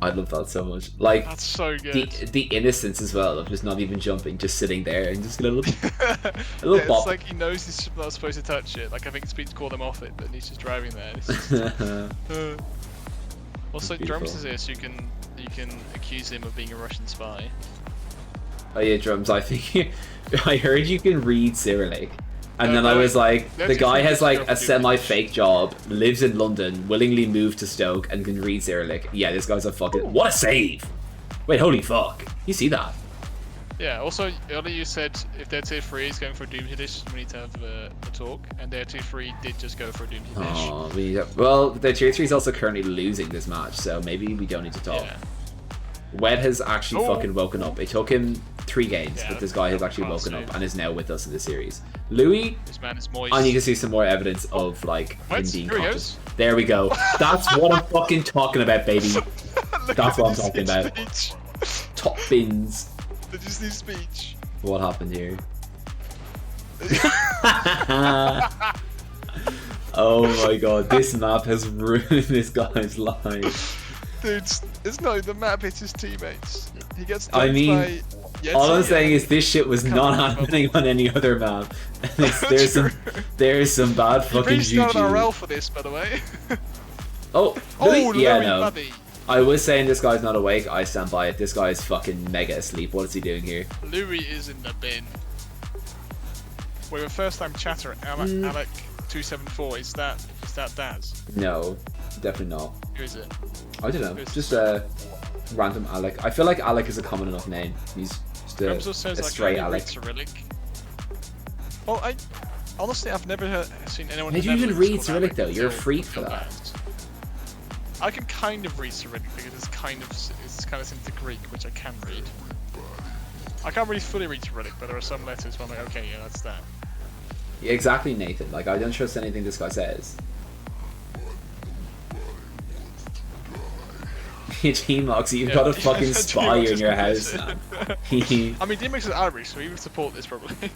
I love that so much. Like, that's so good. The innocence as well of just not even jumping, just sitting there and just a little bop. It's like he knows he's not supposed to touch it. Like I think Speed's called him off it, but he's just driving there. It's just, also, Drums is here, so you can accuse him of being a Russian spy. Oh yeah, Drums, I think I heard you can read Cyrillic. And then I was like, the guy has like a semi-fake job, lives in London, willingly moved to Stoke, and can read Cyrillic. Yeah, this guy's a fucking... What a save! Wait, holy fuck. You see that? Yeah, also, earlier you said if their tier 3 is going for a Doomsday Dish, we need to have a talk, and their tier 3 did just go for a Doomsday Dish. Oh, well, their tier 3 is also currently losing this match, so maybe we don't need to talk. Yeah. Wed has actually fucking woken up. It took him 3 games, but this guy has actually woken up and is now with us in the series. Louis, this man is moist. I need to see some more evidence of like him being conscious. Goes. There we go. That's what I'm fucking talking about, baby. That's what I'm talking about. Top bins. Did you see speech? What happened here? Oh my god, this map has ruined this guy's life. Dude, it's not the map, it's his teammates. He gets dumped by Yeti, all I'm saying is this shit was not happening on any other map. There's some bad fucking juju. He's got an RL for this, by the way. Oh, Louis? Yeah, no. Buddy. I was saying this guy's not awake, I stand by it. This guy is fucking mega asleep. What is he doing here? Louis is in the bin. We were first time chatter, Alec274, is that Daz? No, definitely not. Who is it? I don't know, just a random Alec. I feel like Alec is a common enough name. He's just a stray Alec. Well, honestly, I've never seen anyone. Did you even read Cyrillic though? You're a freak for that. I can kind of read Cyrillic because it's kind of similar to Greek, which I can read. I can't really fully read Cyrillic, but there are some letters where I'm like, okay, yeah, that's that. Yeah, exactly, Nathan. Like, I don't trust anything this guy says. T-Mox, you've got a fucking spy in your house, man. I mean, DMX is Irish, so he would support this probably.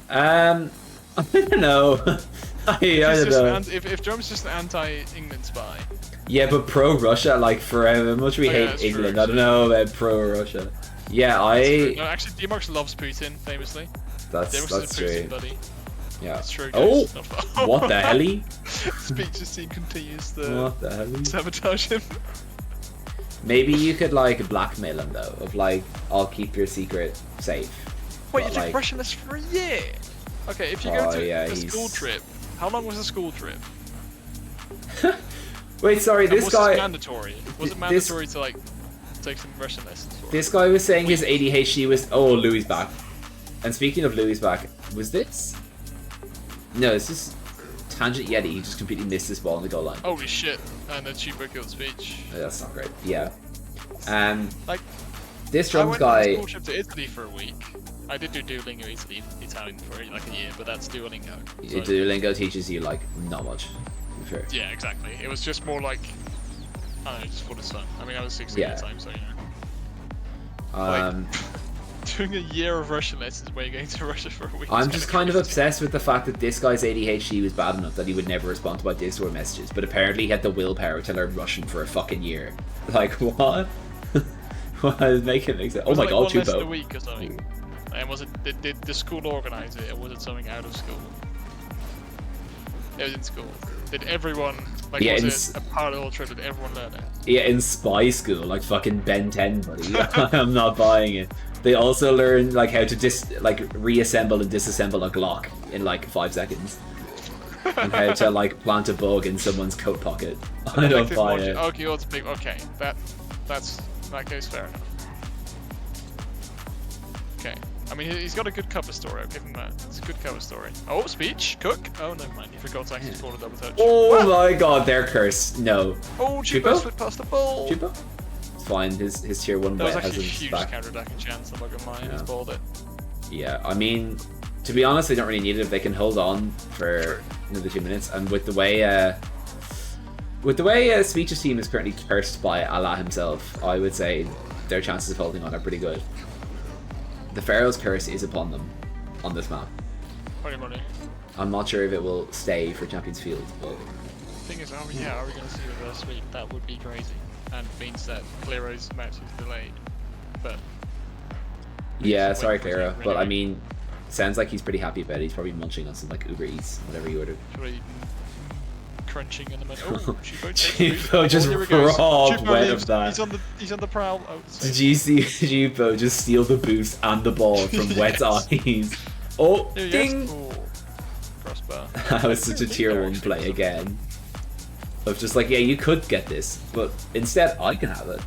I don't know. I don't know. If Drum's just an anti-England spy. Yeah, but pro-Russia, like, for how much we hate England, true, I don't know about pro-Russia. Yeah, No, actually, DMX loves Putin, famously. That's true. Putin buddy. Yeah. That's true. Oh! What the hell? Speeches team continues to sabotage him. Maybe you could, like, blackmail him, though, of, like, I'll keep your secret safe. Wait, you took Russian lessons for a year? Okay, if you go to a school trip, how long was the school trip? Wait, sorry, this guy... Was it mandatory? Was it mandatory to, like, take some Russian lessons for This guy was saying his ADHD was... Oh, Louis back. And speaking of Louis back, was this... No, this is... Tangent Yeti, he just completely missed this ball on the goal line. Holy shit! And then Chupa killed Speech. That's not great. Yeah. Like, This I drums went guy. on a school trip to Italy for a week. I did do Duolingo Italian for like a year, but that's Duolingo. So, Duolingo teaches you like not much. I'm sure. yeah, exactly. It was just more like, I don't know, just for the fun. I mean, I was 16 at the time, so you know. Doing a year of Russian lessons where you're going to Russia for a week. I'm just kind of obsessed with the fact that this guy's ADHD was bad enough that he would never respond to my Discord messages, but apparently he had the willpower to learn Russian for a fucking year. Like, what? What does make it make sense? Oh my god, one lesson a Chupo. week or something. And was it, did the school organize it, or was it something out of school? It was in school. Did everyone, like, Yeah, was it a part of the whole trip, did everyone learn it? Yeah, in spy school, like fucking Ben 10, buddy. I'm not buying it. They also learn like how to reassemble and disassemble a Glock in like 5 seconds. And how to like plant a bug in someone's coat pocket. I don't buy it. Okay, okay, that goes fair enough. Okay. I mean, he's got a good cover story, I'll give him that. It's a good cover story. Oh, Speech, Cook. Oh, never mind, he forgot to actually score a double touch. Oh my god, their curse. No. Oh, Chupo slid past the ball. Chupo? It's fine, his tier 1 That was wet has actually a his huge back. counter-attacking chance, I'm not gonna lie, he's balled it. Yeah, I mean, to be honest, they don't really need it if they can hold on for another 2 minutes. And with the way Speech's team is currently cursed by Allah himself, I would say their chances of holding on are pretty good. The Pharaoh's curse is upon them on this map. Pretty money. I'm not sure if it will stay for Champions Field, but The thing is, are we gonna see reverse sweep? That would be crazy. And means that Clero's match is delayed. But yeah, sorry Clero, but I mean, sounds like he's pretty happy about it. He's probably munching on some like Uber Eats, whatever he ordered. probably crunching in the middle. Oh, Chupo just robbed Wet of that. He's on the prowl. Oh, Did you see Chupo just steal the boost and the ball from Wet's eyes? Oh, ding! Oh, crossbar. That was such a tier 1 play again. Of just like, yeah, you could get this, but instead I can have it.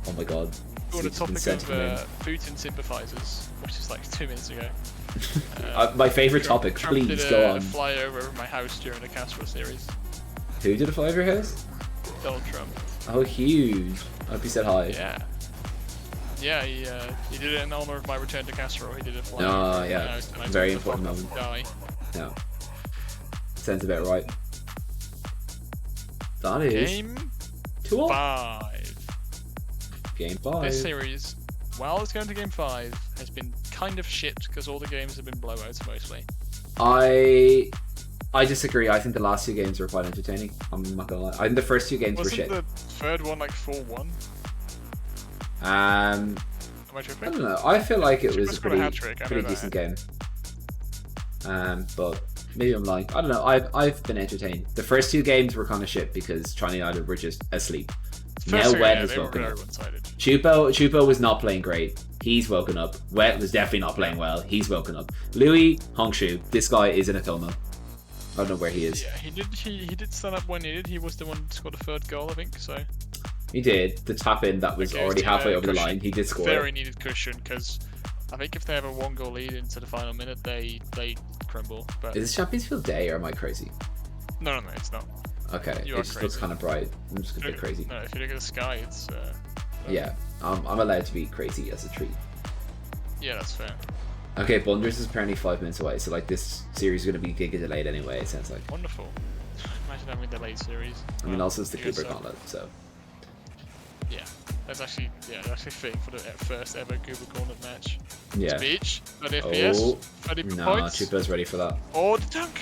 Oh my god. On the Steve's been topic sent to him. of Putin sympathizers, which is like 2 minutes ago. My favourite topic, Trump please did go a on. flyover my house during the CaSRLL series. Who did a fly over your house? Donald Trump. Oh, huge. I hope you said hi. Yeah. Yeah, he did it in honor of my return to CaSRLL. He did a flyover. Oh, of yeah. my house, and I Very told him to important fuck off moment. and die. No. Sounds about right. That is Game 2-all. 5. Game 5. This series, while it's going to Game 5, has been kind of shit because all the games have been blowouts mostly. I disagree. I think the last 2 games were quite entertaining. I'm not gonna lie. I think the first 2 games were shit. Wasn't the third one like 4-1? Am I I tripping? don't know. I feel like it was a scored a pretty, hat-trick, I pretty know decent that. game. But maybe I'm lying. I don't know. I've been entertained. The first 2 games were kind of shit because China United were just asleep. Now Wet has woken up. Chupo was not playing great. He's woken up. Wet was definitely not playing well. He's woken up. Louis Hongshu, this guy is in a coma. I don't know where he is. Yeah, he did stand up when needed. He was the one who scored the third goal, I think. So He did. The tap in that was Okay, already so, halfway over the cushion. line. He did score. very needed cushion because I think if they have a 1-goal lead into the final minute, they crumble. But Is this Champions Field Day or am I crazy? no, it's not. Okay, You it are just looks crazy. kind of bright. I'm just a bit crazy. No, if you look at the sky, it's Yeah, I'm allowed to be crazy as a treat. yeah, that's fair. Okay, Blunders is apparently 5 minutes away, so like this series is going to be giga delayed anyway, it sounds like. Wonderful. Imagine having a delayed series. I mean, also it's the you guys Goober saw- Gauntlet, so. Yeah, that's actually fitting for the first ever Goober Gauntlet match. Yeah. Speech, 30 FPS, Oh, 30 nah, points. Chupa's ready for that. Oh, the dunk!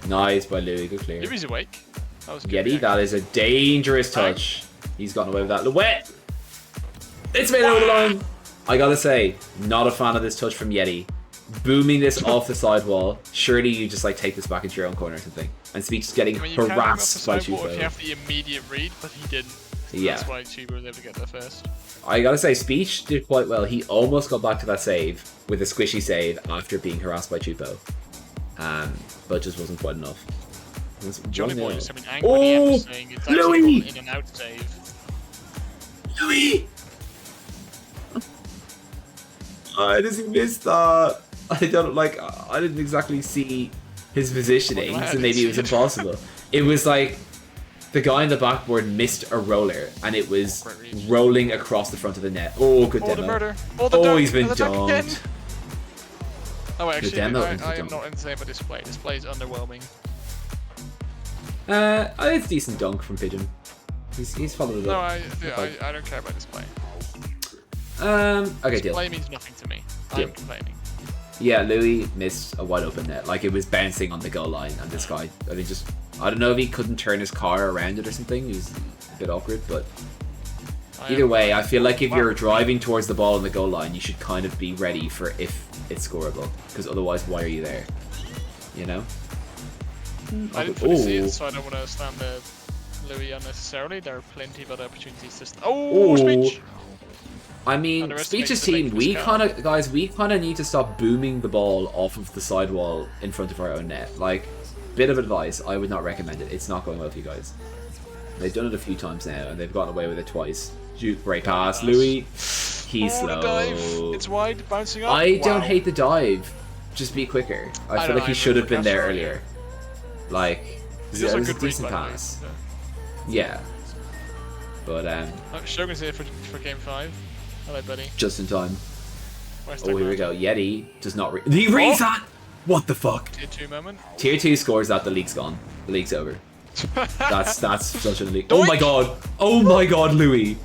Nice by Louis, good clear. Louis awake. That was good. Yeti, reaction. that is a dangerous touch. He's gotten away with that. Wet! It's made over the line! I gotta say, not a fan of this touch from Yeti. Booming this off the sidewall. Surely you just like take this back into your own corner or something. And Speech is getting I mean, you can have harassed by if you Chupa. have the immediate read, but he didn't. Yeah. That's why Chuba was able to get there first. I gotta say, Speech did quite well. He almost got back to that save with a squishy save after being harassed by Chupo. But just wasn't quite enough. It was Johnny 1-0. Boy was having angry when he Oh, was saying it's actually Louis! an in and out save. Louis! Why does he miss that? I didn't exactly see his positioning, so maybe it was impossible. It was like the guy on the backboard missed a roller, and it was rolling across the front of the net. Oh, good demo. The murder. The Oh, he's been the dunk again. dunked. Oh, actually, demo I into am dunk. not in the same with display. Display is underwhelming. It's a decent dunk from Pigeon. He's followed it No, up. I don't care about display. Okay, deal. Display means nothing to me. Deal. I'm complaining. Yeah, Louis missed a wide open net. Like, it was bouncing on the goal line, and this guy, I mean, just, I don't know if he couldn't turn his car around it or something. He was a bit awkward, but either way, I feel like if you're driving towards the ball on the goal line, you should kind of be ready for if it's scoreable, because otherwise, why are you there? You know? I didn't fully see it, so I don't want to stand there Louis unnecessarily. There are plenty of other opportunities to speech! I mean, Speech's team, we kind of need to stop booming the ball off of the sidewall in front of our own net. Like, bit of advice, I would not recommend it. It's not going well for you guys. They've done it a few times now, and they've gotten away with it twice. Great pass, Louis. He's slow. Dive. It's wide, bouncing up. I don't hate the dive. Just be quicker. I feel like he should have been there earlier. Like, it was a decent pass. Yeah. But, Shogun's here for game 5. Hello, buddy. Just in time. Where's Oh, here we go. Yeti does not he reads that! What the fuck? Tier 2 moment. Tier 2 scores that, the league's gone. The league's over. That's such a league. Oh my god! Oh my god, Louis!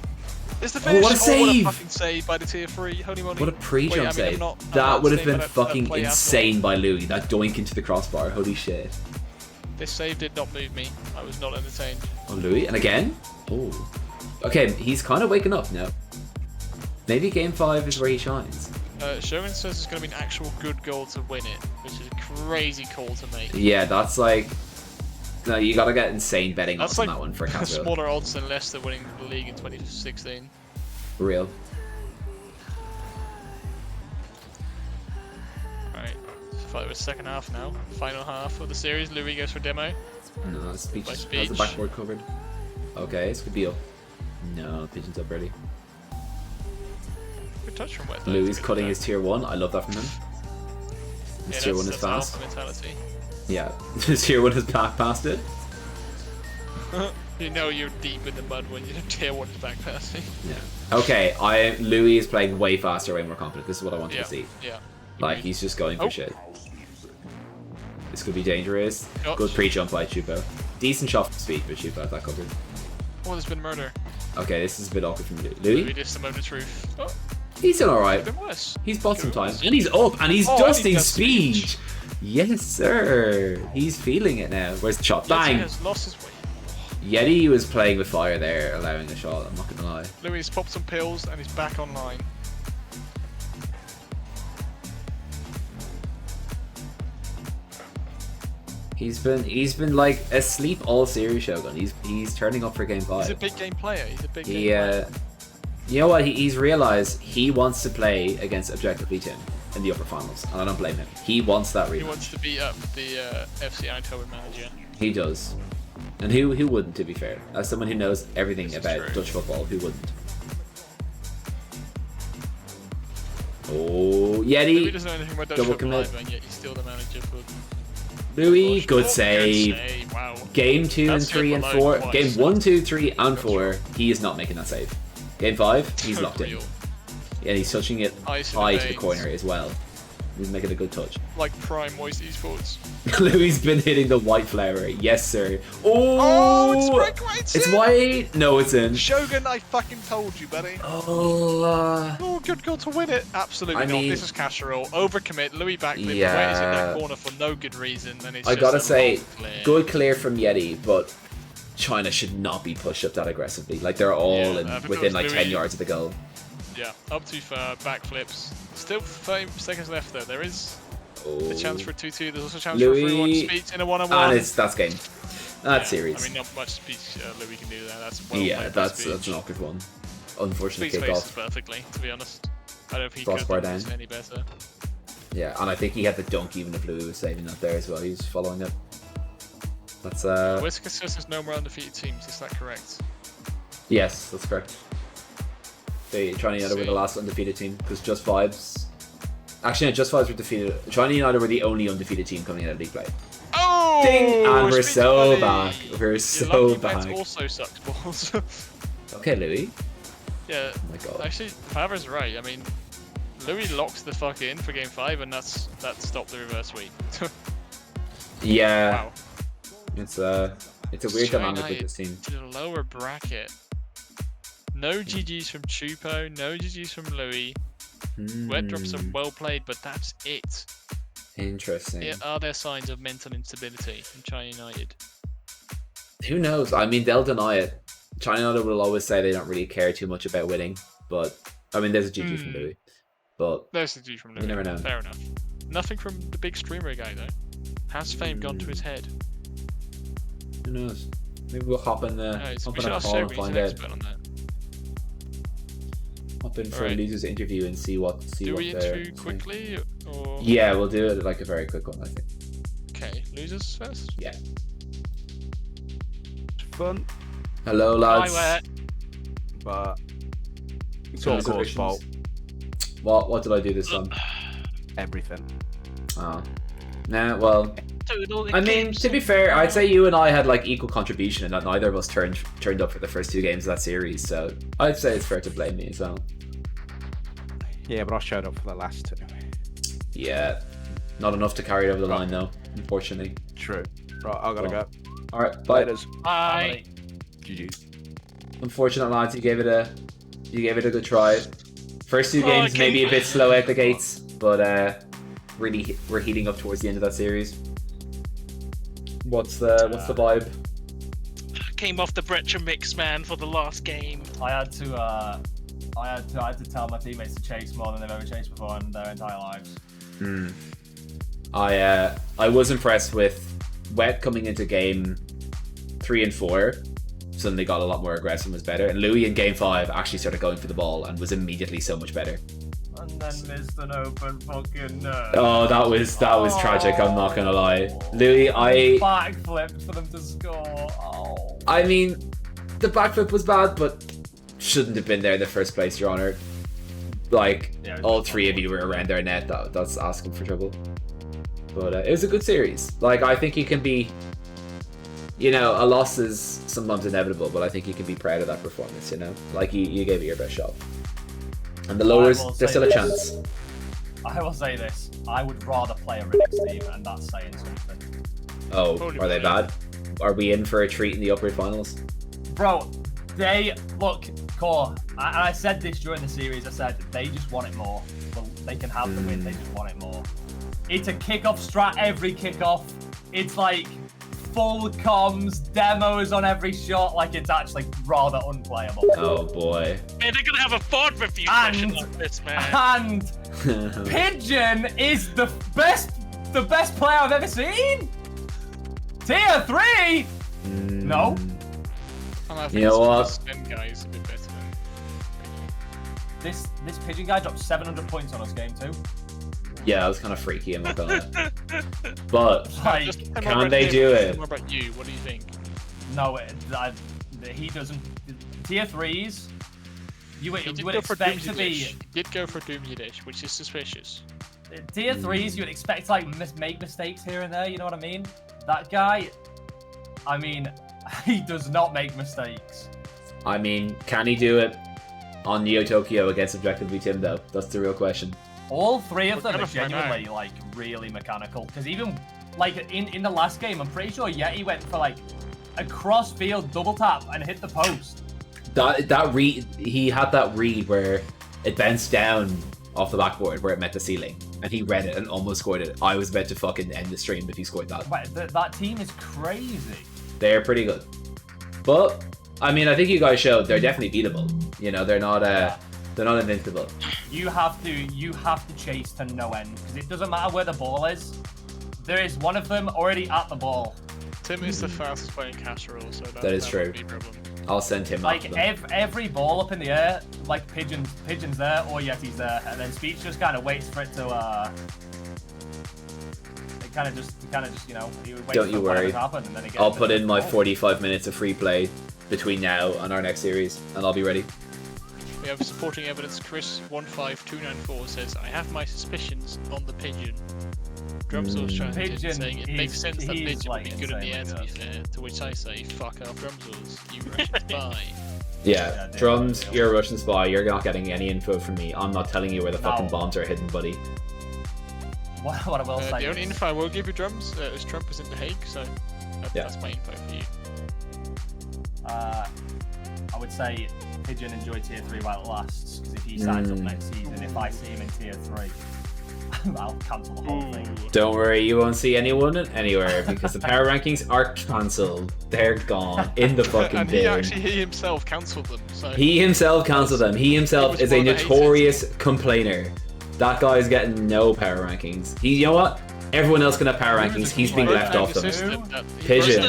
It's the finish. What a save! What a fucking save by the tier 3. Holy moly. What a pre-jump save. That would have been fucking insane by Louis. That doink into the crossbar. Holy shit. This save did not move me. I was not entertained. Oh, Louis? And again? Oh. Okay, he's kind of waking up now. Maybe game 5 is where he shines. Shogun says it's going to be an actual good goal to win it, which is a crazy call to make. Yeah, that's like... No, you gotta get insane betting odds like on that one for CaSRLL. Smaller odds than Leicester winning the league in 2016. For real. Right, so the second half now. Final half of the series. Louis goes for demo. No, Speech has the backboard covered. Okay, this could be up. No, Pigeon's up ready. Good touch from Wet. Louis cutting his tier 1. I love that from him. His tier 1 is fast. Yeah, his tier 1 has back passed it. You know you're deep in the mud when your tier 1 is back passing. Yeah. Okay, Louis is playing way faster, way more confident. This is what I wanted to see. Yeah. Like, he's just going for shit. This could be dangerous. Good pre-jump by Chupo. Decent shot from Speed, but Chupo had that covered. Oh, there's been murder. Okay, this is a bit awkward from Louis. Louis just the moment of truth. Oh. He's done alright. He's bought some time. And he's up, and he's dusting Speed. Yes, sir. He's feeling it now. Where's the shot? Bang! Yeti has lost his way. Yeti was playing with fire there, allowing a shot. I'm not gonna lie. Louis has popped some pills and he's back online. He's been like asleep all series, Shogun. He's turning up for game 5. He's a big game player. He's a big game player. You know what? He's realized he wants to play against Objectively Tim in the upper finals, and I don't blame him. He wants that rematch. He wants to beat up the FC Eindhoven manager. He does. And who wouldn't, to be fair? As someone who knows everything about Dutch football, who wouldn't? Oh, Yeti! Louis doesn't know anything about Dutch Double football commit. and yet he's still the manager for... Louis, good save. Wow. Game 2 and 3 and 4. Game 1, 2, 3 and 4. He is not making that save. Game 5, he's locked in. Yeah, he's touching it high to the corner as well. He's making a good touch. Like prime Moist Esports. Louis been hitting the white flower. Yes, sir. Oh, it's breakaway. It's white. No, it's in. Shogun, I fucking told you, buddy. Oh, good goal to win it. Absolutely not. This is CaSRLL. Overcommit. Louis backflip. Yeah. Where is in that corner for no good reason. And it's I gotta say, good clear from Yeti, but China should not be pushed up that aggressively. Like, they're all within like 10 yards of the goal. Yeah, up too far, backflips. Still 30 seconds left though. There is a chance for a 2-2. There's also a chance for a 3-1 speech in a 1-on-1. And that's game. That's series. I mean, not much speech Louis can do there. That's that's an awkward one. Unfortunate Speech faces kickoff. perfectly, to be honest. I don't think he Crossbar could have down. done any better. Yeah, and I think he had the dunk even if Louis was saving that there as well. He's following it. That's Whisker says there's no more undefeated teams. Is that correct? Yes, that's correct. China United were the last undefeated team because Just Vibes. Actually, no, Just Vibes were defeated. China United were the only undefeated team coming out of league play. Ding! And we're Speech so buddy. back. We're Your so lucky back. vet also sucks balls. Okay, Louis. Yeah, Oh my god. actually, Faber's right. I mean, Louis locked the fuck in for game 5, and that stopped the reverse sweep. Yeah. Wow. It's a weird dynamic with United this team. to the lower bracket. No GGs from Chupo, no GGs from Louis. Wet drops are well played, but that's it. Interesting. Are there signs of mental instability from China United? Who knows? I mean, they'll deny it. China United will always say they don't really care too much about winning, but I mean, there's a GG from Louis. But There's a GG from Louis. you never know. Fair enough. Nothing from the big streamer guy though. Has fame gone to his head? Who knows? Maybe we'll hop in the No, hop we in should a ask call and Sophie, he's find an out. expert on that. Hop in for Alright. a losers interview and see what Do we they're interview saying. quickly or? Yeah, we'll do it like a very quick one, I think. Okay, losers first. Yeah. Fun, Hello, lads. Hi, Wet. but it's all Core's fault. What did I do this time? Everything. Oh. Nah, well, I mean, to be fair, I'd say you and I had like equal contribution, and that neither of us turned up for the first 2 games of that series. So I'd say it's fair to blame me as well. Yeah, but I showed up for the last 2. Yeah, not enough to carry it over the line though, unfortunately. True. Right, I gotta go. All right, bye. Laters. Bye. GG. Unfortunate lads, you gave it a good try. First 2 games okay. maybe a bit slow out the gates, but really we're heating up towards the end of that series. What's the vibe? Came off the Breccia mix, man, for the last game. I had to tell my teammates to chase more than they've ever chased before in their entire lives. I was impressed with Wet coming into game 3 and 4. Suddenly got a lot more aggressive and was better. And Louis in game 5 actually started going for the ball and was immediately so much better. And then missed an open fucking nerd. Oh, that was tragic. I'm not gonna lie, Louis. I backflipped for them to score. Oh. I mean, the backflip was bad, but shouldn't have been there in the first place, Your Honor. Like, Yeah, all 3 of you were around their net. That's asking for trouble. But it was a good series. Like, I think you can be, you know, a loss is sometimes inevitable, but I think you can be proud of that performance, you know? Like, you gave it your best shot. And the lowers, will there's say still a this. chance. I will say this. I would rather play a Riddick team, and that's saying something. Oh, Holy are they moly. bad? Are we in for a treat in the upward finals? Bro, look, Core, I said this during the series, I said they just want it more. Well, they can have the win, they just want it more. It's a kickoff strat every kickoff. It's like full comms, demos on every shot, like it's actually rather unplayable. Oh boy. Man, they're gonna have a Ford review And- session like this, man. And Pigeon is the best player I've ever seen. Tier 3? No. And I think You know this what? Sven guy is a bit better than. This Pigeon guy dropped 700 points on us game 2. Yeah, that was kind of freaky, I'm not gonna lie. But Like, Just tell me can about they him, do tell it? me more about you. What do you think? no, he doesn't. Tier 3s, you would He expect to be. He did go for Doom Yiddish, which is suspicious. Tier 3s, you would expect to like make mistakes here and there, you know what I mean? That guy, I mean, he does not make mistakes. I mean, can he do it on Neo Tokyo against Objectively Tim though? That's the real question. All 3 of We're them are gonna find genuinely like really mechanical. Because even like in the last game, I'm pretty sure Yeti went for like a cross field double tap and hit the post. That read, he had that read where it bounced down off the backboard where it met the ceiling, and he read it and almost scored it. I was about to fucking end the stream if he scored that. But that team is crazy. They're pretty good, but I mean, I think you guys showed they're definitely beatable. You know, they're not invincible. You have to chase to no end because it doesn't matter where the ball is. There is one of them already at the ball. Tim is the fastest player in CaSRLL, so That is true. would be a problem. I'll send him Like after them. every ball up in the air, like pigeons there or Yeti's there, and then Speech just kind of waits for it to. It kind of just you know. He would wait Don't for you whatever worry. to happen, and then he gets I'll it. put in my Oh. 45 minutes of free play between now and our next series, and I'll be ready. We have supporting evidence. Chris15294 says, I have my suspicions on the pigeon. Drumsaw's trying to Pigeon, saying it makes sense that he's pigeon would be like good in the air, insanely to be good. fair. To which I say, fuck off, Drumsaws. You Russian spy. Yeah, Yeah, drums, dude. you're a Russian spy, you're not getting any info from me. I'm not telling you where the fucking No. bombs are hidden, buddy. What I will say The only is, info I will give you, Drums, is Trump is in The Hague, so Yeah. that's my info for you. I would say Pigeon enjoy tier 3 while it lasts, because if he signs up next season, if I see him in tier 3, I'll cancel the whole thing. Don't worry, you won't see anyone anywhere because the power rankings are cancelled. They're gone in the fucking And bin. he himself cancelled them, so... He himself cancelled them. He himself was is a one of the notorious complainer. That guy's getting no power rankings. You know what? Everyone else can have power rankings. He's being left off them. Pigeon.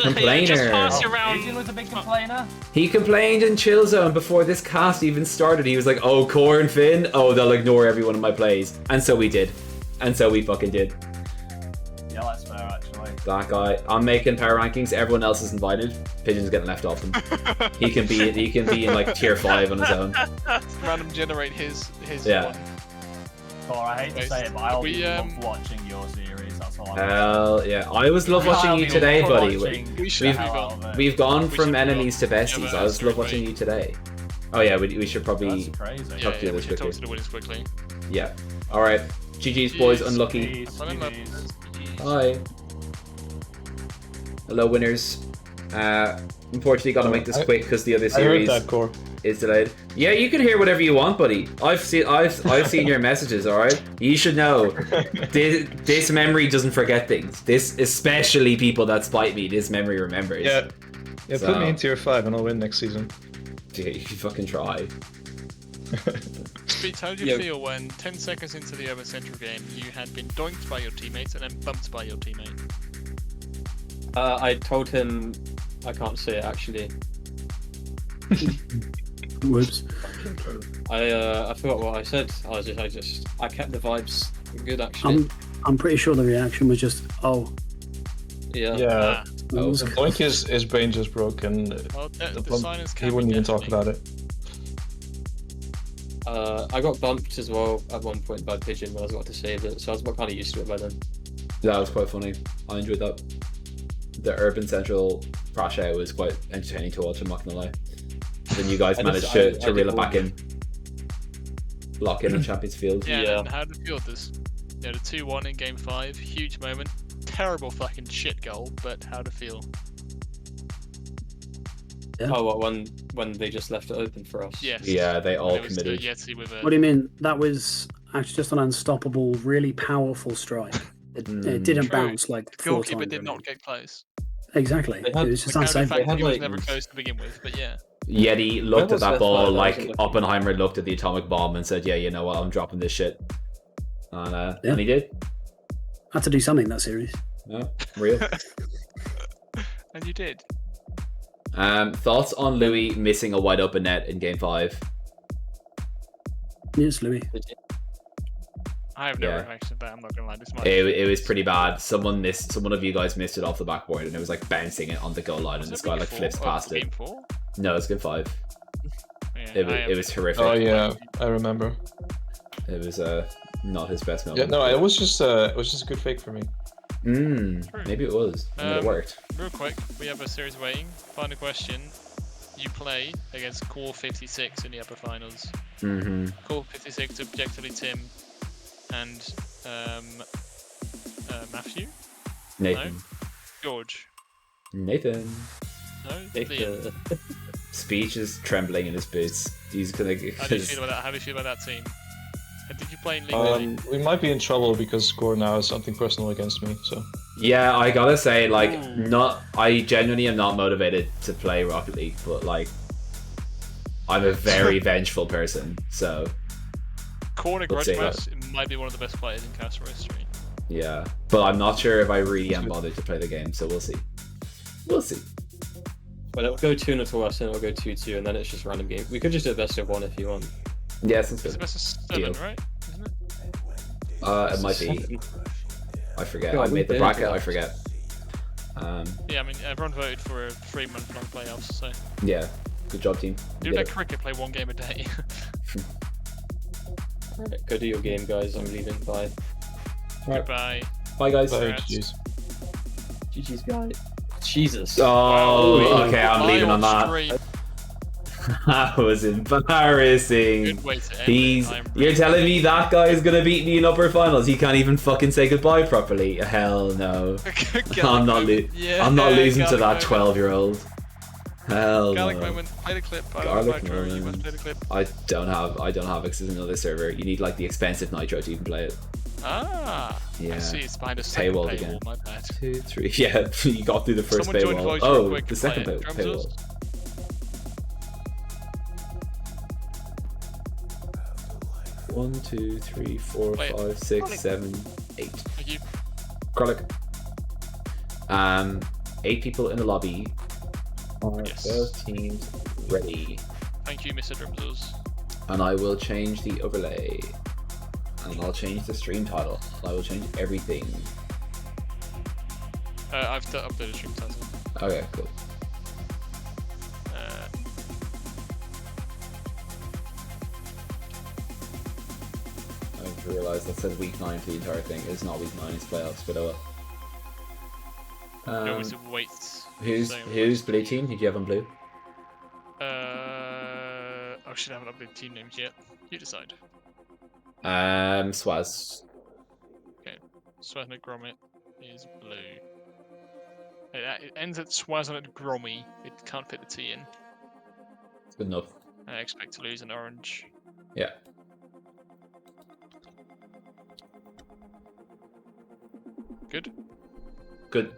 Complainer. Just pass Pigeon around. was a big complainer. He complained in Chill Zone before this cast even started. He was like, oh, Core and Finn? Oh, they'll ignore every one of my plays. And so we did. And so we fucking did. Yeah, that's fair, actually. That guy. I'm making power rankings. Everyone else is invited. Pigeon's getting left off them. He can be in like tier 5 on his own. Random generate his Yeah. one. Cor, I hate to say it, but I always We, love watching your series. That's all I'm Hell yeah. I always love watching you today, buddy. We should We've- move on. We've gone We from should enemies to move on. besties. Yeah, I just love watching you today. Oh yeah, we should probably... That's crazy. Talk Yeah, to you we this should talk quickly. to the winners quickly. Yeah. Alright. GG's boys, Jeez. unlucky. Peace, Fun and love. GGs. Hi. Hello winners. Unfortunately gotta make this quick because the other I heard series that, Core. is delayed. Yeah, you can hear whatever you want, buddy. I've seen your messages, alright? You should know. This memory doesn't forget things. This, especially people that spite me, this memory remembers. Yeah, put So- me in tier 5 and I'll win next season. Yeah, you can fucking try. Speech, how did you feel when 10 seconds into the Urban Central game you had been doinked by your teammates and then bumped by your teammate? I told him I can't say it actually. Whoops. I forgot what I said. I kept the vibes good actually. I'm pretty sure the reaction was just, oh. Yeah. Yeah, That was- Doink his brain just broke and Well, the bump- silence he can wouldn't be even talk deafening. about it. I got bumped as well at one point by Pigeon when I was about to save it, so I was kind of used to it by then. That was quite funny. I enjoyed that. The Urban Central crash out was quite entertaining to watch, I'm not gonna lie. Then you guys I managed did- to I reel did it back in. Lock in on Champions Field. Yeah, Yeah. and how did you feel with this? You know, the 2-1 in game 5, huge moment. Terrible fucking shit goal, but how to feel? Yeah. Oh, what, when they just left it open for us? Yes. Yeah, they all It was committed. Yeti with a... What do you mean? That was actually just an unstoppable, really powerful strike. It didn't True. bounce like The 4 goalkeeper times. did or not anything. get close. Exactly. They had- It was just The unsafe. fact had, he was like- never close to begin with, but yeah. Yeti looked That at that was ball F5, like wasn't it? Oppenheimer looked at the atomic bomb and said, yeah, you know what, I'm dropping this shit. And Yeah. he did. Had to do something that series. Yeah, real. And you did. Thoughts on Louis missing a wide open net in game 5? Yes, Louis. I have no Yeah. reaction to that, I'm not gonna lie. This might It was pretty bad. Someone of you guys missed it off the backboard and it was like bouncing it on the goal line and this guy like flips past it. Game 4? No, it's game 5. Yeah, It was horrific. Oh yeah, I remember. It was not his best Yeah, moment. no, it was just a good fake for me. Maybe it was. I mean, it worked. Real quick, we have a series waiting. Final question. You play against Core 56 in the upper finals. Core 56 objectively Tim and Matthew? Nathan. No? George? Nathan. No? Liam? Speech is trembling in his boots. He's gonna. How do you feel about that? How do you feel about that team? Did you play in League? We might be in trouble because Score now has something personal against me. So Yeah, I gotta say, like, Ooh. I genuinely am not motivated to play Rocket League, but like, I'm a very vengeful person, so Corner Let's see. Grudgemas might be one of the best players in CaSRLL history. yeah. But I'm not sure if I really am bothered to play the game, so we'll see. We'll see. Well, it'll go 2-0 to us, and it'll go 2-2, and then it's just random game. We could just do a best of 1 if you want. Yeah, sounds It's the good. best of 7, Deal. right? Isn't it? It might be. I forget. God, I we made the did bracket. that. I forget. Yeah, I mean, everyone voted for a 3-month long playoffs, so Yeah. Good job, team. Do You like did it. cricket, play 1 game a day. Alright, go do your game, guys. I'm leaving. Bye. Alright. Goodbye. Bye, guys. Bye, Congrats. GG's. GG's, guys. Jesus. Oh, okay, I'm leaving on that. Stream. That was embarrassing. Good way to end it. You're telling me that guy is gonna beat me in upper finals? He can't even fucking say goodbye properly. Hell no. I'm not losing to that 12-year-old. Hell Garlic no. moment. Play the clip. Garlic Nitro, you must moment. play the clip. I don't have access to another server. You need like the expensive Nitro to even play it. Ah. Yeah. I see. It's behind a second Paywall paywall. again. My bad. 2, 3. Yeah, you got through the first Someone join the paywall. voice real Oh, quick the and second play it. paywall. One, 2, 3, 4, Wait. 5, 6, Garlic. 7, 8. Thank you. Garlic. 8 people in the lobby. Are Yes. both teams ready? Thank you, Mr. Drumzos. And I will change the overlay. And I'll change the stream title. I will change everything. I've updated stream title. Okay, cool. I've realised that said week 9 for the entire thing. It's not week 9, it's playoffs, but oh well. No, it's wait. Who's blue team? Who do you have on blue? Oh shit, I haven't updated team names yet. You decide. Swaz. Swaz and Gromit is blue. It ends at Swaz and at Grommy. It can't fit the T in. It's good enough. I expect to lose an orange. Yeah. Good? Good.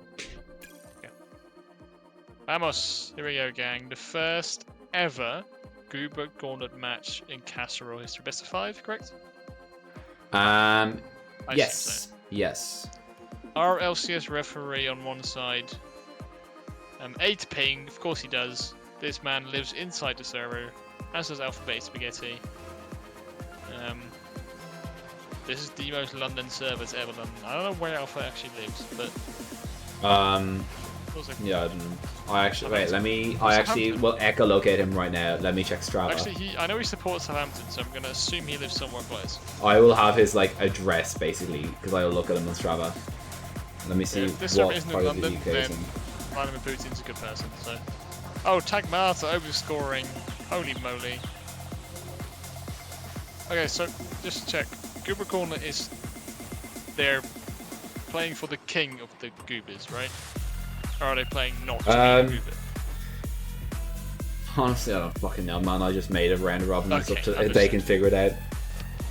Vamos! Here we go, gang. The first ever Goober Gauntlet match in CaSRLL history. Best of 5, correct? I assume Yes. so. Yes. Our LCS referee on one side. 8 ping, of course he does. This man lives inside the server, as does Alphabet Spaghetti. This is the most London server it's ever done. I don't know where Alpha actually lives, but feels like Yeah, I don't know. I actually will echolocate him right now. Let me check Strava. actually I know he supports Southampton, so I'm gonna assume he lives somewhere close. I will have his like address basically because I will look at him on Strava. Let me see If this server what isn't in part of the London, UK is then in. Vladimir Putin's a good person, so. Oh, Tag Marta overscoring. Holy moly. Okay, so just to check. Goober Corner is they're playing for the king of the Goobers, right? Or are they playing not to be a Goober? Honestly, I don't fucking know, man. I just made a round robin. It's up to Okay, they can figure it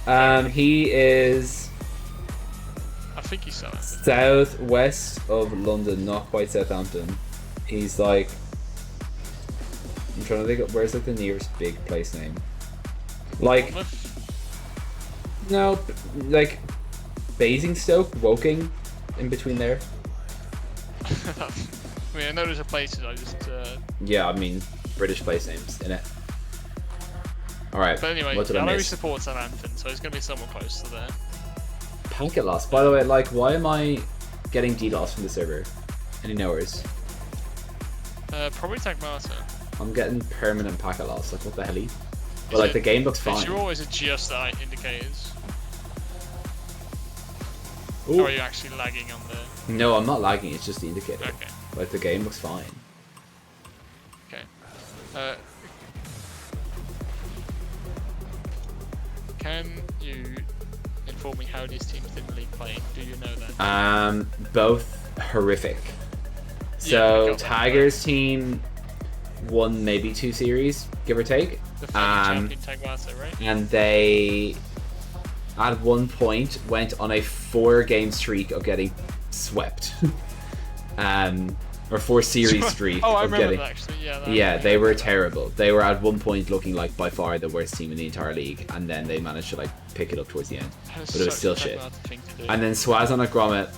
out. He is I think he's Southampton. southwest of London, not quite Southampton. He's like, I'm trying to think of where's like the nearest big place name. Like, Bournemouth? no, like Basingstoke, Woking, in between there. I mean, I know there's a places. I just. Yeah, I mean British place names in it. All right. But anyway, what did I I know he miss? supports Southampton, so it's gonna be somewhere close to there. Packet loss. By the way, like, why am I getting DDoS from the server? Any knowers? Probably Tag Marta. I'm getting permanent packet loss. Like, what the hell? But like, the game looks fine. Visual, or is it just the indicators? Ooh. Or are you actually lagging on the? No, I'm not lagging. It's just the indicator. Okay. Like, the game looks fine. Okay. Can you inform me how these teams in the league play? Do you know that? Both horrific. Yeah, I So got that, Tiger's team won maybe 2 series, give or take. The champion Tag Marta, right? And they at one point went on a 4-game streak of getting swept. Or 4 series streak Oh, I of remember getting that actually. Yeah. yeah, they were terrible. They were at one point looking like by far the worst team in the entire league, and then they managed to like pick it up towards the end. But it was still shit. And then Swaz on a Gromit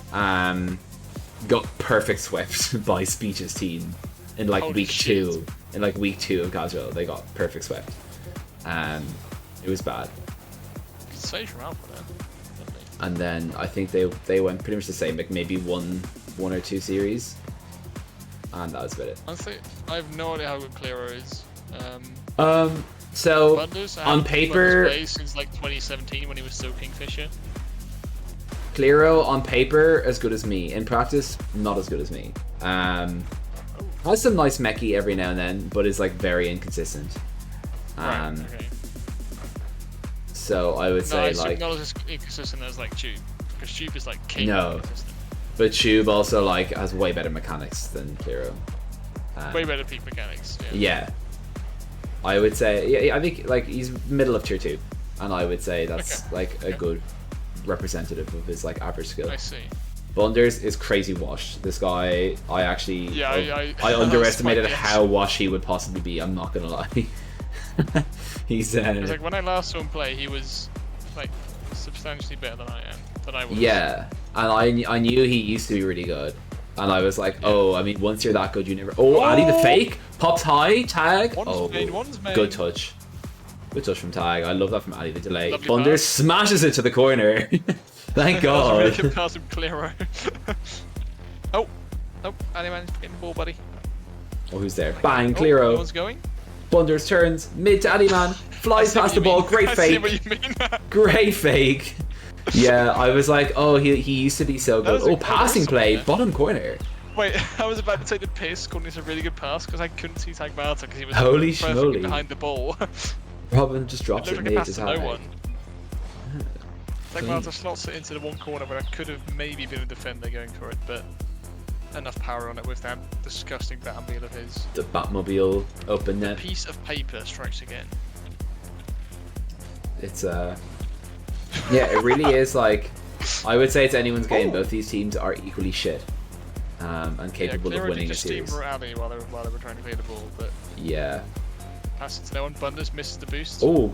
got perfect swept by Speech's team in like Holy week shit. 2. In like week 2 of CaSRLL, they got perfect swept. It was bad. Save from Alpha then. And then I think they went pretty much the same, like maybe one or 2 series, and that was about it. Honestly, I have no idea how good Clearo is. So Bunders, on paper, since like 2017 when he was still Kingfisher. Clero on paper as good as me. In practice, not as good as me. Has some nice mechie every now and then, but is like very inconsistent. Right, okay. So I would say like not as inconsistent as like Tube, because Tube is like king. No, but Tube also like has way better mechanics than Clero. Way better peak mechanics. Yeah. I would say, I think like he's middle of tier 2, and I would say that's like a good representative of his like average skill. I see. Bunders is crazy washed. This guy, I actually, I underestimated how washed he would possibly be. I'm not gonna lie. He's like when I last saw him play, he was like substantially better than I was. Yeah, and I knew he used to be really good. And I was like, oh, I mean, once you're that good, you never... Oh, Ali the fake! Pops high, tag! One's made. Good touch. Good touch from tag. I love that from Ali, the delay. Lovely Thunder pass. smashes it to the corner. Thank God. Really good pass from Clero. Oh, Ali managed to get the ball, buddy. Oh, who's there? Bang, Clero. No one's going. Bunders turns, mid to Ali man, flies past the ball, great fake. I see what you mean. Great fake. Yeah, I was like, oh, he used to be so good. Oh, passing play, bottom corner. Wait, I was about to take the piss, calling this a really good pass because I couldn't see Tag Marta because he was Holy perfectly schmoly. behind the ball. Robin just drops it like mid a pass to to no tag. one. Tag Marta slots it into the one corner where I could have maybe been a defender going for it, but enough power on it with that disgusting Batmobile of his. The Batmobile open net. Piece of paper strikes again. It's yeah, it really is like, I would say it's anyone's game. Both these teams are equally shit, and capable of winning a series. Rally while they were trying to clear the ball, but yeah. Pass it to no one. Bunders misses the boost. Oh,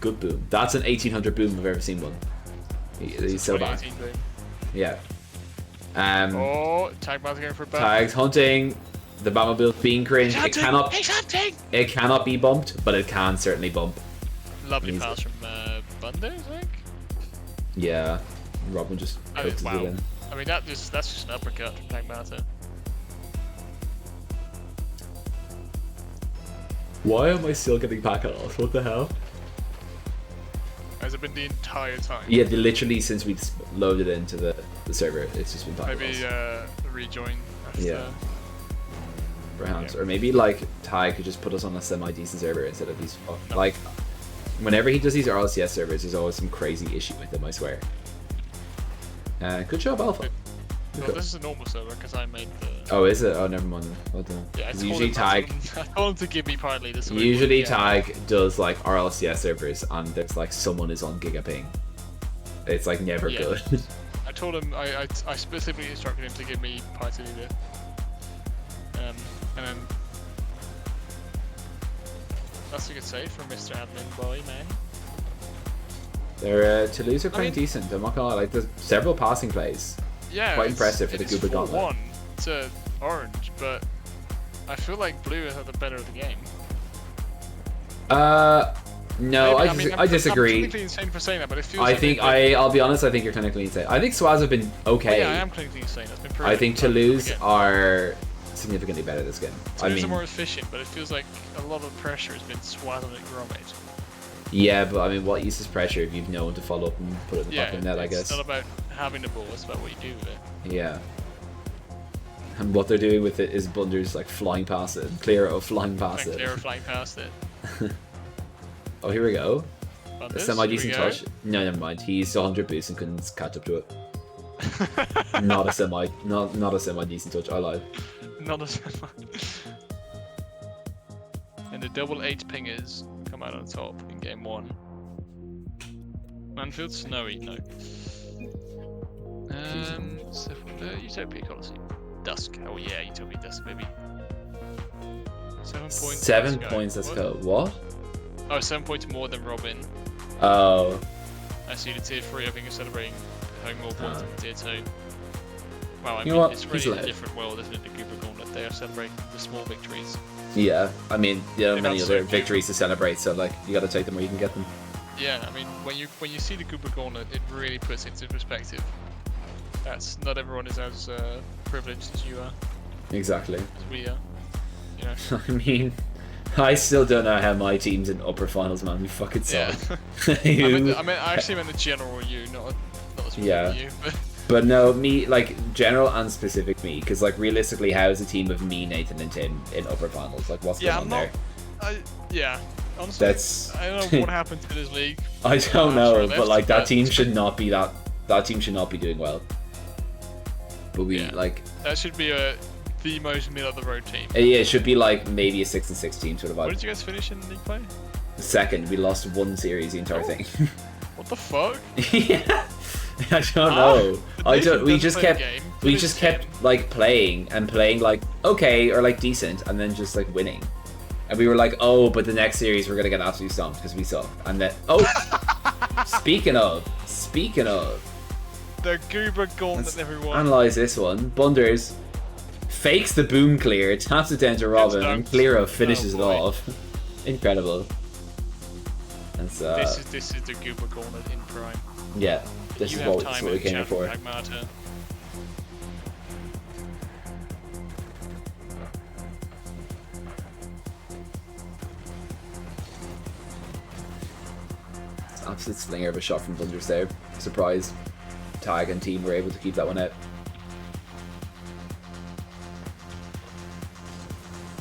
good boom. That's an 1800 boom if I've ever seen one. He's so back. Boom. Yeah. Oh, Tag Marta going for a bump. Tags hunting. The Batmobile being cringe. He's hunting! It cannot be bumped, but it can certainly bump. Lovely pass from Bunders, I think. Yeah, Robin just coaxes wow. it in. I mean, that's just an uppercut from Tag Marta. Why am I still getting packet off? What the hell? Has it been the entire time? Yeah, literally since we loaded into the server, it's just been packet Maybe rejoin. After. Yeah. Perhaps, or maybe like Ty could just put us on a semi-decent server instead of these. Like, whenever he does these RLCS servers, there's always some crazy issue with them. I swear. Good job, Alpha. Well, this is a normal server because I made the. Oh, is it? Oh, never mind. Well done. Yeah, Usually Tag. I told him to give me partly this. Usually Tag does like RLCS servers, and there's like someone is on gigaping. It's like never good. I told him I specifically instructed him to give me party leader. And then that's a good save from Mr. Admin Boy, man. Their Toulouse are quite decent. I'm not gonna lie. Like there's several passing plays. Yeah, quite impressive for the Goober Gauntlet. It's 4-1 to orange, but I feel like blue is at the better of the game. No, I disagree. I'm clinically insane for saying that, but it feels. I'll be honest. I think you're clinically insane. I think Swaz have been okay. Yeah, I am clinically insane. That's been proven. I think Toulouse are significantly better this game. Toulouse are more efficient, but it feels like a lot of pressure has been swaddled at Gromit. Yeah, but I mean, what use is pressure if you've no one to follow up and put it in the back of the net? I guess. It's not about having the ball; it's about what you do with it. Yeah. And what they're doing with it is Bunders like flying past it, Clero flying past it. Clero flying past it. Oh, here we go. Bunders, a semi-decent touch. No, never mind. He's 100 boost and couldn't catch up to it. Not a semi-decent touch. I lied. Not a semi. And the double 8 pingers come out on top in game 1. Manfield snowy, no. Utopia Coliseum. Dusk. Oh yeah, Utopia Dusk, baby. 7 points. 7 points. Let's go. What? Oh, 7 points more than Robin. Oh. I see the tier 3. I think you're celebrating having more points than tier 2. Well, I You mean, know what? it's really a different world, isn't it? The Goober Gauntlet. They are celebrating the small victories. Yeah, I mean, there are They've many had other so few. victories to celebrate, so like you got to take them where you can get them. Yeah, I mean, when you see the Goober Gauntlet, it really puts it into perspective. That's not everyone is as privileged as you are, Exactly. as we are. You know. I mean, I still don't know how my team's in upper finals, man. We fucking suck. Yeah. I actually meant the general you, not a specific you. But no, me, like, general and specific me, because, like, realistically, how is a team of me, Nathan, and Tim in upper finals? Like, what's going on there? Honestly, I don't know what happened to this league. I don't know, but, like, that team should not be that team should not be doing well. But we, like... That should be the most middle-of-the-road team. Yeah, it should be, like, maybe a 6-6 team, sort of. What did you guys finish in league play? Second. We lost one series, the entire thing. What the fuck? Yeah. I don't know. We just kept like playing like okay or like decent, and then just like winning. And we were like, oh, but the next series we're gonna get absolutely stomped because we suck. And then speaking of the Goober Gauntlet, everyone. Analyze this one. Bunders fakes the boom clear, taps it down to Robin, and Clearo finishes it off. Incredible. And so, this is the Goober Gauntlet in prime. Yeah. This is what we came here for. Absolute slinger of a shot from Thunders there. Surprised Tag and team were able to keep that one out.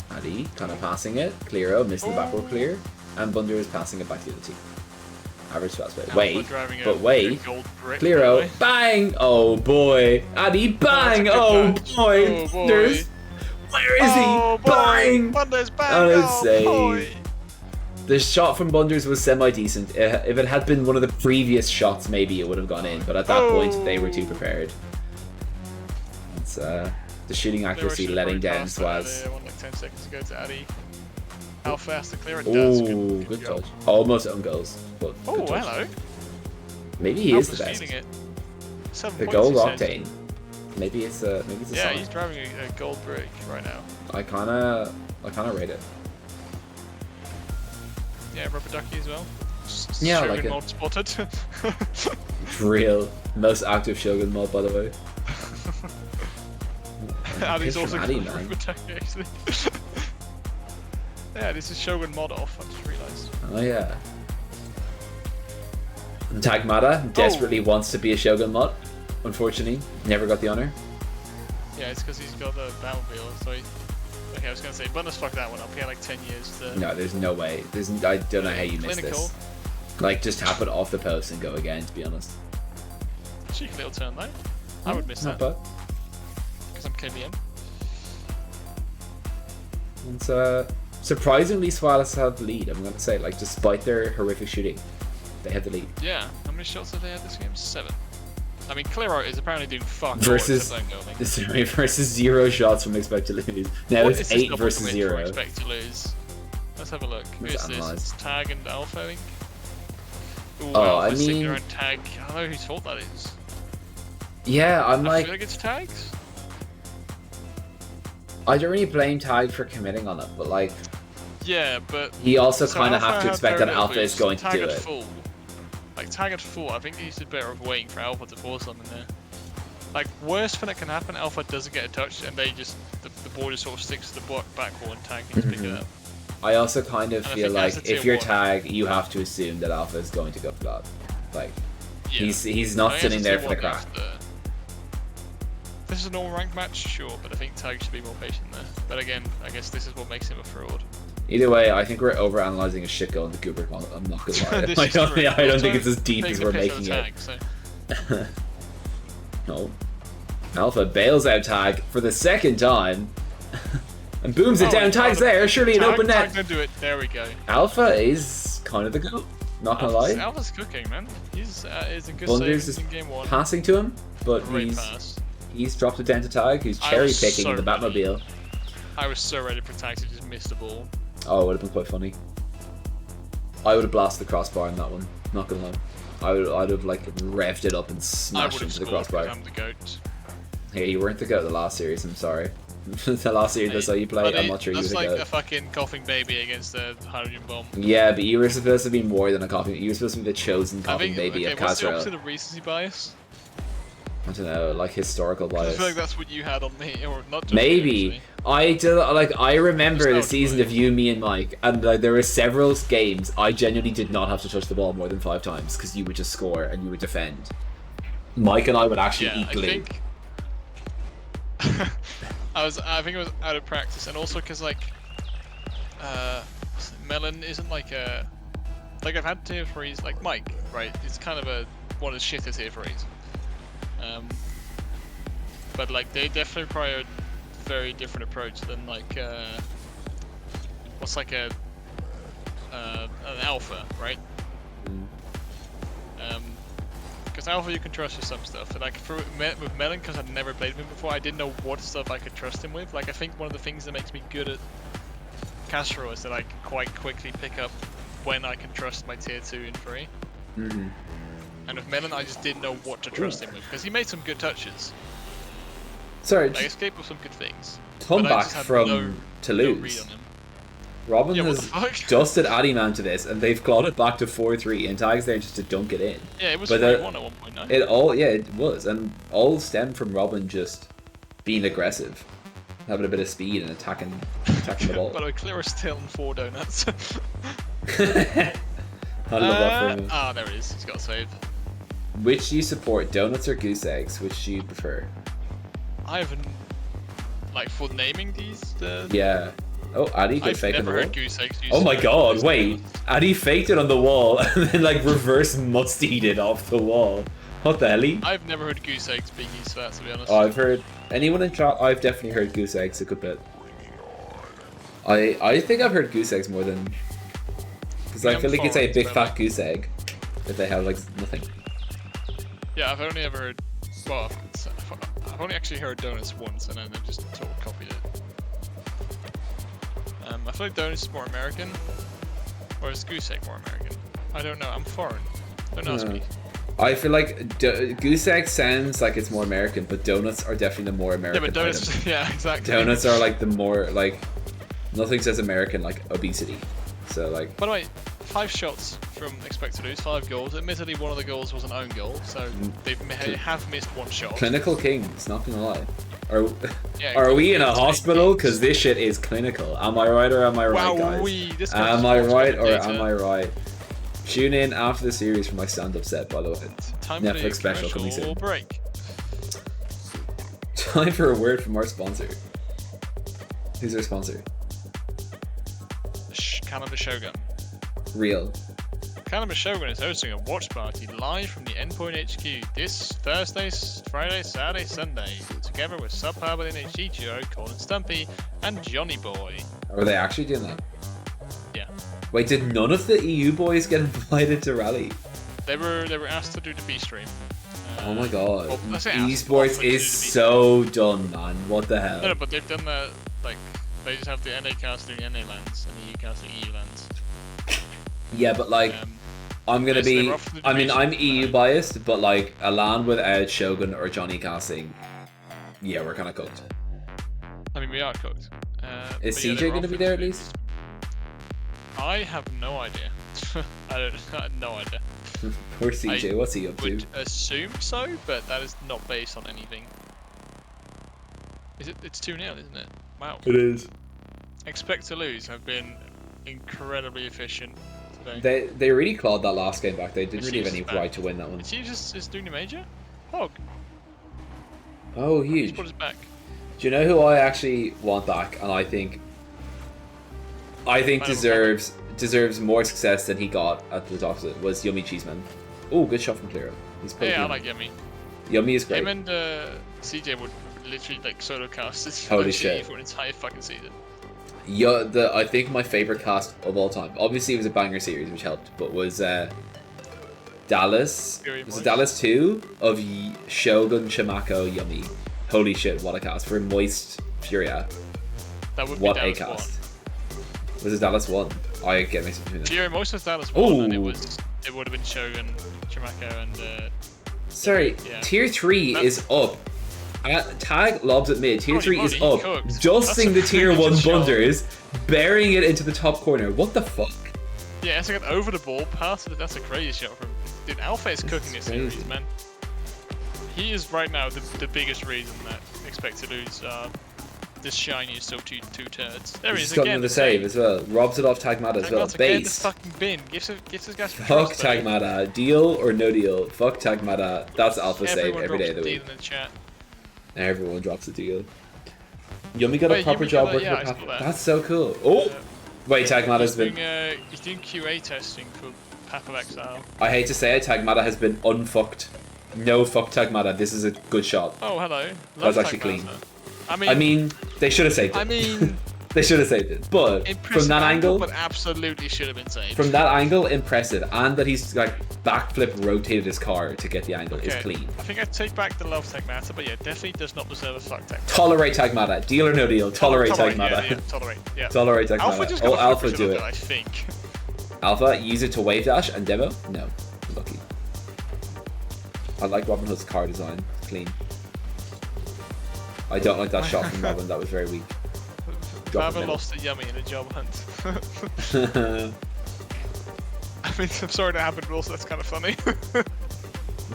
Addy kind of passing it. Clearo missing the backward clear. And Bunder is passing it back to the other team. Average fast play. Wait, Clearo, bang! Oh boy, Addy, bang! Oh boy, Thunders, where is he? Bang! Bunders, bang! Oh, the shot from Bunders was semi-decent. If it had been one of the previous shots, maybe it would have gone in. But at that point, they were too prepared. It's the shooting accuracy letting down Swaz. 10 seconds to go to Addy. How fast the clear it does. Oh, good touch. Almost own goals. But hello. Maybe he is the best. The gold octane. Maybe it's a yeah, sign. He's driving a gold brick right now. I kinda rate it. Yeah, rubber ducky as well. Yeah, I Shogun like it. mod spotted. Real most active Shogun mod, by the way. Addy's also Addy, got rubber ducky actually. Yeah, this is Shogun mod off, I just realised. Oh yeah. Tagmata desperately wants to be a Shogun mod. Unfortunately, never got the honor. Yeah, it's because he's got the Batmobile, so okay, I was gonna say, bonus fuck that one up. He had like 10 years to... No, there's no way. I don't know how you missed this. Like, just tap it off the post and go again, to be honest. Cheeky little turn though. I would miss that. Not bad. Because I'm KBM. And surprisingly, Swaz have the lead, I'm going to say. Like, despite their horrific shooting, they have the lead. Yeah. How many shots have they had this game? 7. I mean, Clearo is apparently doing fuck versus 0 shots from expect to lose. Now it's 8 versus 0. Expect to lose. Let's have a look. Who is this? It's Tag and Alpha, I think. Ooh, I mean, and Tag. I don't know whose fault that is. Yeah, I feel like it's Tag's. I don't really blame Tag for committing on it, but like, yeah, but he also kind of have to expect that Alpha is going to do it. Full. Like Tag at full, I think he's better off waiting for Alpha to force something there. Like, worst thing that can happen, Alpha doesn't get a touch, and they just the ball just sort of sticks to the back wall, and Tag can just pick it up. I also kind of feel like if you're Tag, you have to assume that Alpha is going to go for that. Like, yeah. He's not sitting there for the crack. This is a normal ranked match, sure, but I think Tag should be more patient there. But again, I guess this is what makes him a fraud. Either way, I think we're overanalyzing a shit goal in the Goober. I'm not gonna lie. I don't think it's as deep as we're making it. No. Alpha bails out Tag for the second time. And booms it down. Tag's there. Surely an open net. Tag do it. There we go. Alpha is kind of the goat. Not gonna lie. Alpha's cooking, man. He's a good save in game 1. Passing to him, but he's dropped it down to Tag, who's cherry picking the Batmobile. I was so ready for Tag to just miss the ball. Oh, it would have been quite funny. I would have blasted the crossbar in that one. Not gonna lie. I'd have like revved it up and smashed into the crossbar. I'm the goat. Hey, you weren't the goat the last series. I'm sorry. The last series that's how you played. I'm not sure you were the goat. That's like a fucking coughing baby against a hydrogen bomb. Yeah, but you were supposed to be more than a coughing. You were supposed to be the chosen coughing baby of CaSRLL. What's the opposite of recency bias? I don't know, like historical 'Cause I bias. feel like that's what you had on me, or not just Maybe. Me, I do, like, I remember the Nostalgia season of you, me, and Mike, and like, there were several games I genuinely did not have to touch the ball more than 5 times because you would just score and you would defend. Mike and I would actually yeah, eat glue. I think I think it was out of practice, and also because like Melon isn't like a I've had tier 3s like Mike, right? It's kind of a one of the shittest tier 3s. But like they definitely require a very different approach than like what's like an alpha, right? Because alpha you can trust with some stuff, and like with Melon, because I'd never played with him before, I didn't know what stuff I could trust him with. Like I think one of the things that makes me good at CaSRLL is that I can quite quickly pick up when I can trust my tier 2 and 3. And with Melon, I just didn't know what to trust him with, because he made some good touches. Sorry, Like, escape with some good things. come but I back just had from no read Toulouse. on him. Robin Yeah, what has the fuck? dusted Addyman to this, and they've clawed it back to 4-3, and Tag's there just to dunk it in. Yeah, it was But 3-1 at one point, no? it was, and all stemmed from Robin just being aggressive, having a bit of speed and attacking the ball. By the way, Clear is still on 4 donuts. I love that for him. There it is. He's got a save. Which do you support, donuts or goose eggs? Which do you prefer? I haven't, like, for naming these. Yeah. Oh, Addy could I've fake on the never wall. heard goose eggs used. Oh my for god, goose wait. eggs. Addy faked it on the wall and then like reverse mustied it off the wall. What the hell? I've never heard goose eggs being used for that, to be honest. Oh, I've heard anyone in chat. I've definitely heard goose eggs a good bit. I think I've heard goose eggs more than because I feel like it's a big fat goose egg if they have like nothing. Yeah, I've only ever heard. Well, I've only actually heard donuts once, and then I just sort of copied it. I feel like donuts is more American, or is goose egg more American? I don't know. I'm foreign. Don't ask me. I feel like goose egg sounds like it's more American, but donuts are definitely the more American. Yeah, but donuts. item. Yeah, exactly. Donuts are like the more like nothing says American like obesity. So like. By the way, 5 shots from Expect to Lose, 5 goals. Admittedly, one of the goals was an own goal, so they have missed 1 shot. Clinical kings, not gonna lie. Yeah, Are we in a it's hospital? Because this shit is clinical. Am I right or am I right, guys? Am I right or am I right? Tune in after the series for my stand-up set, by the way. Netflix special coming soon. Break. Time for a word from our sponsor. Who's our sponsor? Canada Shogun. Real. Canada Shogun is hosting a watch party live from the Endpoint HQ this Thursday, Friday, Saturday, Sunday, together with Sub Harbor NHG duo Colin Stumpy and Johnny Boy. Are they actually doing that? Yeah. Wait, did none of the EU boys get invited to Rally? They were asked to do the B stream. Oh my god. Well, I say asked, Esports offered to do the is B so done, man. What the hell? No, but they've done that, like, they just have the NA cast doing NA lands and the EU cast doing EU lands. Yeah, but like, I'm gonna yes, they be. were offered the I mean, B I'm stream. EU biased, but like a LAN without Shogun or Johnny casting, yeah, we're kind of cooked. I mean, we are cooked. Is but yeah, CJ they were going to be offered there to at do least? I have no idea. I have no idea. Poor CJ, what's he up to? Would assume so, but that is not based on anything. Is it? It's 2-0, isn't it? Wow. It is. Expect to Lose have been incredibly efficient today. They really clawed that last game back. They didn't really have Achieves any is back. right to win that one. Achieves is doing the major? Hog. Oh, He's huge. put us back. Do you know who I actually want back, and I think deserves more success than he got at the top of it? Was Yummy Cheeseman. Oh, good shot from Clearo. He's Yeah, I like Yummy. Yummy is great. Him and CJ would literally like solo cast this Holy OG shit. for an entire fucking season. Yeah, I think my favorite cast of all time. Obviously, it was a banger series, which helped, but was Dallas. Fury Was Boys. it Dallas 2 of Shogun, Shimako, Yummy? Holy shit! What a cast for Moist Furia. That would What be a Dallas cast. Was it Dallas 1? I get mixed between them. Fury most was Dallas 1, and it Ooh. would have been Shogun, Chimako, and Sorry, yeah. tier 3 That's- is up. Tag lobs at mid. Tier Already- 3 is already up. cooked. Dusting the That's a tier 1 pretty good shot. bunders, burying it into the top corner. What the fuck? yeah, it's like over the ball, past it. That's a crazy shot from. Dude, Alpha is cooking this series, crazy. man. he is right now the biggest reason that expect to lose this shiniest of two turds. There he He's is got again. the save as well. Robs it off Tagmata as well. Tagmata, get in the Base. fucking bin. Gives his guys some Fuck trust, buddy. Tagmata. Deal or no deal? Fuck Tagmata. That's alpha save Everyone every day of drops the a week. deal in the chat. Everyone drops a deal. Yummy got a Wait, proper Yumi job got a- working yeah, with I Papa. saw that. That's so cool. Oh! Wait, Tagmata's He's been... doing QA testing for Path of Exile. I hate to say it, Tagmata has been unfucked. No fuck Tagmata. This is a good shot. Oh, hello. That was Love actually clean. Tagmata. I mean, they should have saved it. I mean, they should have saved it. But from that angle, but absolutely should have been saved. from that angle, impressive. And that he's like backflip rotated his car to get the angle is clean. I think I take back the love Tagmata, but yeah, definitely does not deserve a fuck Tagmata. Tolerate Tagmata. Deal or no deal. Tolerate Tagmata. Yeah, tolerate. Yeah. Tolerate Tagmata. Alpha just got Oh, a Alpha focus do on it. I think. Alpha, use it to wave dash and demo? No. Lucky. I like Robin Hood's car design. It's clean. I don't like that shot from Robin. That was very weak. Drop it Baba middle. lost a Yummy in a job hunt. I mean, I'm sorry that happened, but also that's kind of funny.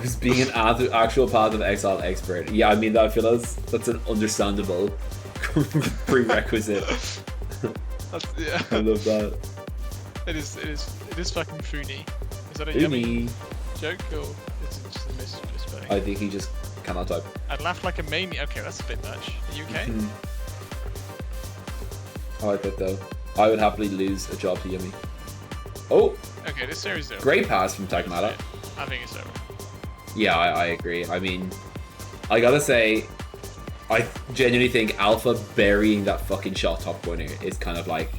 Who's being an actual Path of Exile expert. Yeah, I mean, I feel that's an understandable prerequisite. Yeah. I love that. It is fucking funny. Is that a Yummy Uni. joke or is it just a misspelling? I think he just cannot type. I'd laugh like a maniac. Okay, that's a bit much. Are you okay? I like that though. I would happily lose a job to Yummy. Oh, Okay, this series is over. great pass from Tagmata. I think it's over. Yeah, I agree. I mean, I gotta say, I genuinely think Alpha burying that fucking shot top corner is kind of like,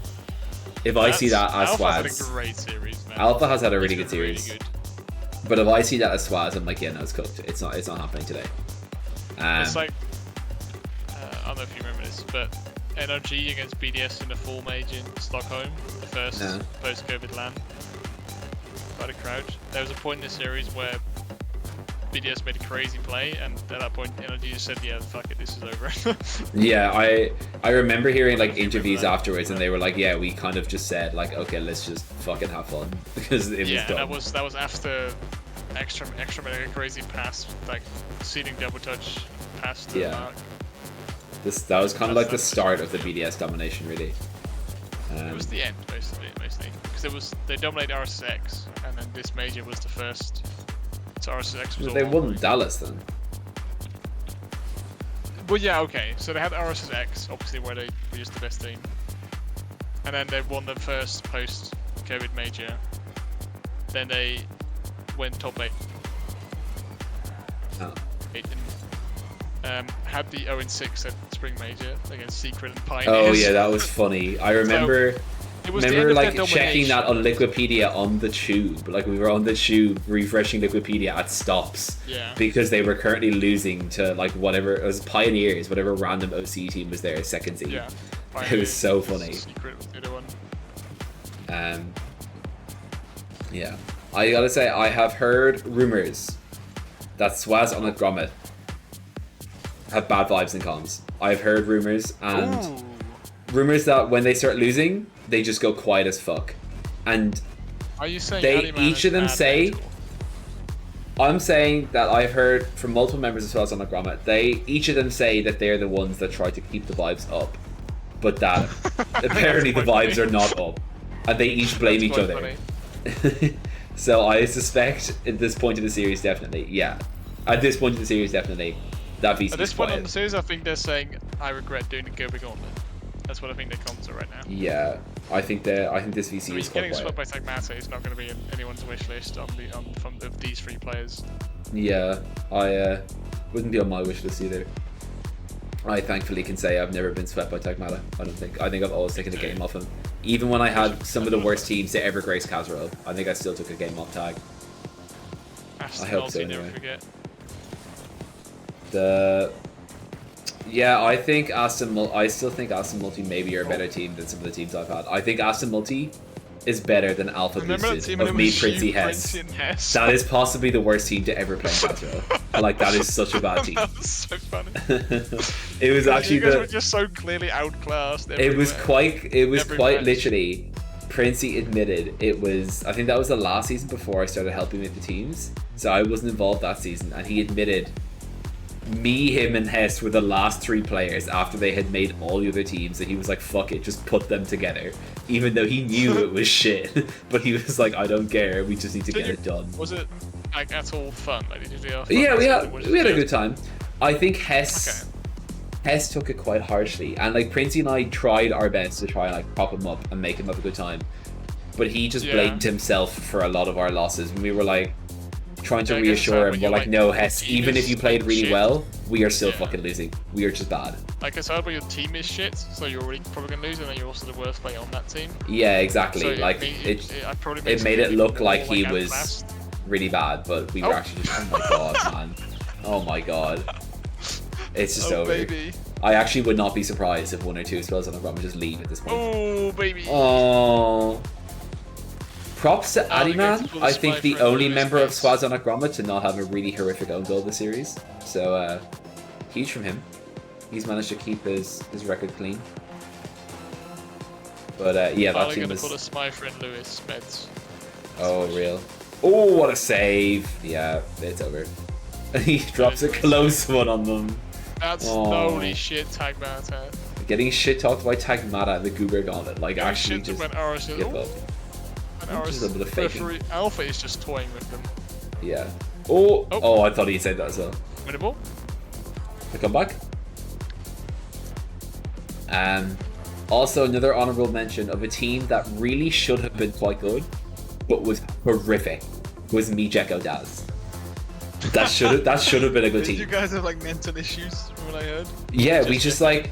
if I see that as Alpha had a Swaz, great series, man. Alpha has had a really It's good been series. Really good. But if I see that as Swaz, I'm like, yeah, no, it's cooked. It's not happening today. It's like, I don't know if you remember this, but NRG against BDS in the full mage in Stockholm, the first Yeah. post-COVID LAN. By the crowd. There was a point in the series where BDS made a crazy play, and at that point NRG just said, yeah, fuck it, this is over. Yeah, I remember hearing like interviews afterwards, and they were like, yeah, we kind of just said like, okay, let's just fucking have fun because it was Yeah, done. that was after extra made a crazy pass, like seeding double touch pass to Yeah. Mark. That was kind of like the start of the BDS domination, really. It was the end, mostly, because they dominated RSX, and then this major was the first. So RSX was They all. won Dallas then. Well, yeah, okay. So they had RSX, obviously, where they were just the best team, and then they won the first post-COVID major. Then they went top 8. Oh. And had the 0-6 at Spring Major against Secret and Pioneers. Oh yeah, that was funny. I remember. It was the end Remember of like their checking that on domination. Liquipedia on the tube. Like we were on the tube refreshing Liquipedia at stops. Yeah. Because they were currently losing to like whatever it was Pioneers, whatever random OC team was there, second seed. Yeah. It was so funny. Secret was the other one. Yeah. I gotta say, I have heard rumors that Swaz on a Gromit have bad vibes in comms. I've heard rumors and rumors that when they start losing, they just go quiet as fuck. And Are you saying they Aliman each is of them bad say mental? I'm saying that I've heard from multiple members of Swaz on the Gromit, they each of them say that they're the ones that try to keep the vibes up. But that apparently the quite vibes funny. are not up. And they each blame That's each quite other. funny. So I suspect at this point in the series, definitely, yeah. At this point in the series, definitely, that VC At this is point in quiet. the series, I think they're saying, I regret doing the Goober Gauntlet. That's what I think their comments are right now. Yeah, I think this I VC mean, is quite getting swept quiet. by Tagmata is not going to be in anyone's wish list of these 3 players. Yeah, I wouldn't be on my wish list either. I thankfully can say I've never been swept by Tagmata. I think I've always taken a game off him. Even when I had some of the worst teams to ever grace CaSRLL, I think I still took a game off Tag. Aston I hope Multi, so, never anyway. forget. Yeah, I think I still think Aston Multi maybe are a better team than some of the teams I've had. I think Aston Multi is better than Alpha Remember that Boosted team of when it me, was Princey you, Hess. Princey and Hess? That is possibly the worst team to ever play in CaSRLL. Like, that is such a bad team. That was so funny. It was actually you guys were just so clearly outclassed. It was everywhere. Every quite match. literally. Princey admitted it was. I think that was the last season before I started helping with the teams, so I wasn't involved that season, and he admitted me, him, and Hess were the last 3 players after they had made all the other teams, and he was like, fuck it, just put them together. Even though he knew it was shit. But he was like, I don't care, we just need to get it done. Was it like at all fun? Like, did you do Yeah, we had a good time. I think Hess took it quite harshly, and like Princey and I tried our best to try and like prop him up and make him have a good time. But he just blamed himself for a lot of our losses, and we were like trying to reassure him. We're like, no, Hess, even if you played really well, we are still fucking losing. We are just bad. Like I said, but your team is shit, so you're really probably gonna lose, and then you're also the worst player on that team. Yeah, exactly. So like it made it look like he was really bad, but we were actually just, oh my god, man. Oh my god. It's just over. Baby. I actually would not be surprised if 1 or 2 spells on the Gromit just leave at this point. Oh, baby. Oh. Props to Adiman. I think the only member of Swaz on a Gromit to not have a really horrific own goal this series. So, huge from him. He's managed to keep his record clean. But, yeah, that team was... Gonna put a spy friend Lewis Meds. Oh, real. Oh, what a save. Yeah, it's over. He drops a close one on them. That's holy shit, Tag Mata. Getting shit talked by Tag Mata in the Goober Gauntlet. Like, actually just when RS give up. Just a bit of faking. Alpha is just toying with them. Yeah. Oh, I thought he'd said that as well. Winnable? The comeback? Also, another honourable mention of a team that really should have been quite good, but was horrific, was Me Jekko Daz. That should have been a good team. Did you guys have like mental issues from what I heard? Yeah, we just like...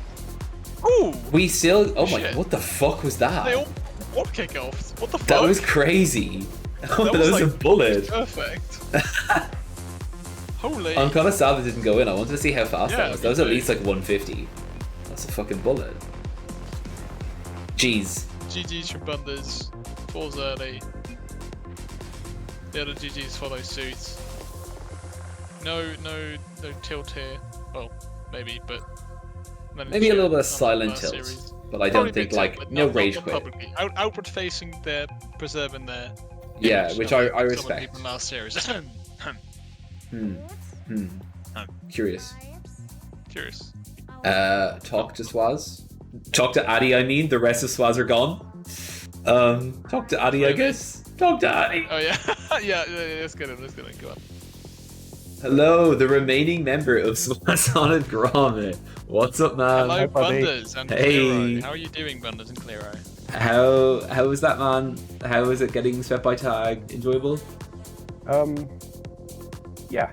Ooh! We still... Oh my god, what the fuck was that? They all... What kick-offs? What the fuck? That was crazy. That was like, a bullet. Perfect. Holy. I'm kind of sad it didn't go in. I wanted to see how fast that was. That was at least like 150. That's a fucking bullet. Jeez. GG's from Bunders. Falls early. The other GG's follow suit. No tilt here. Well, maybe, but... Maybe a little bit of silent tilt. Series. But I don't think, like, no rage quit. Outward facing, they're preserving their... Yeah, which I respect. People last series. Curious. Talk to Swaz. Talk to Addy, I mean. The rest of Swaz are gone. Talk to Addy, I guess. Talk to Addy. Oh, yeah. yeah, let's get him. Go on. Hello, the remaining member of Swaz on a Gromit. What's up, man? Hello, Bunders and Clero. How are you doing, Bunders and Clero? How was that, man? How was it getting swept by Tag? Enjoyable? Yeah.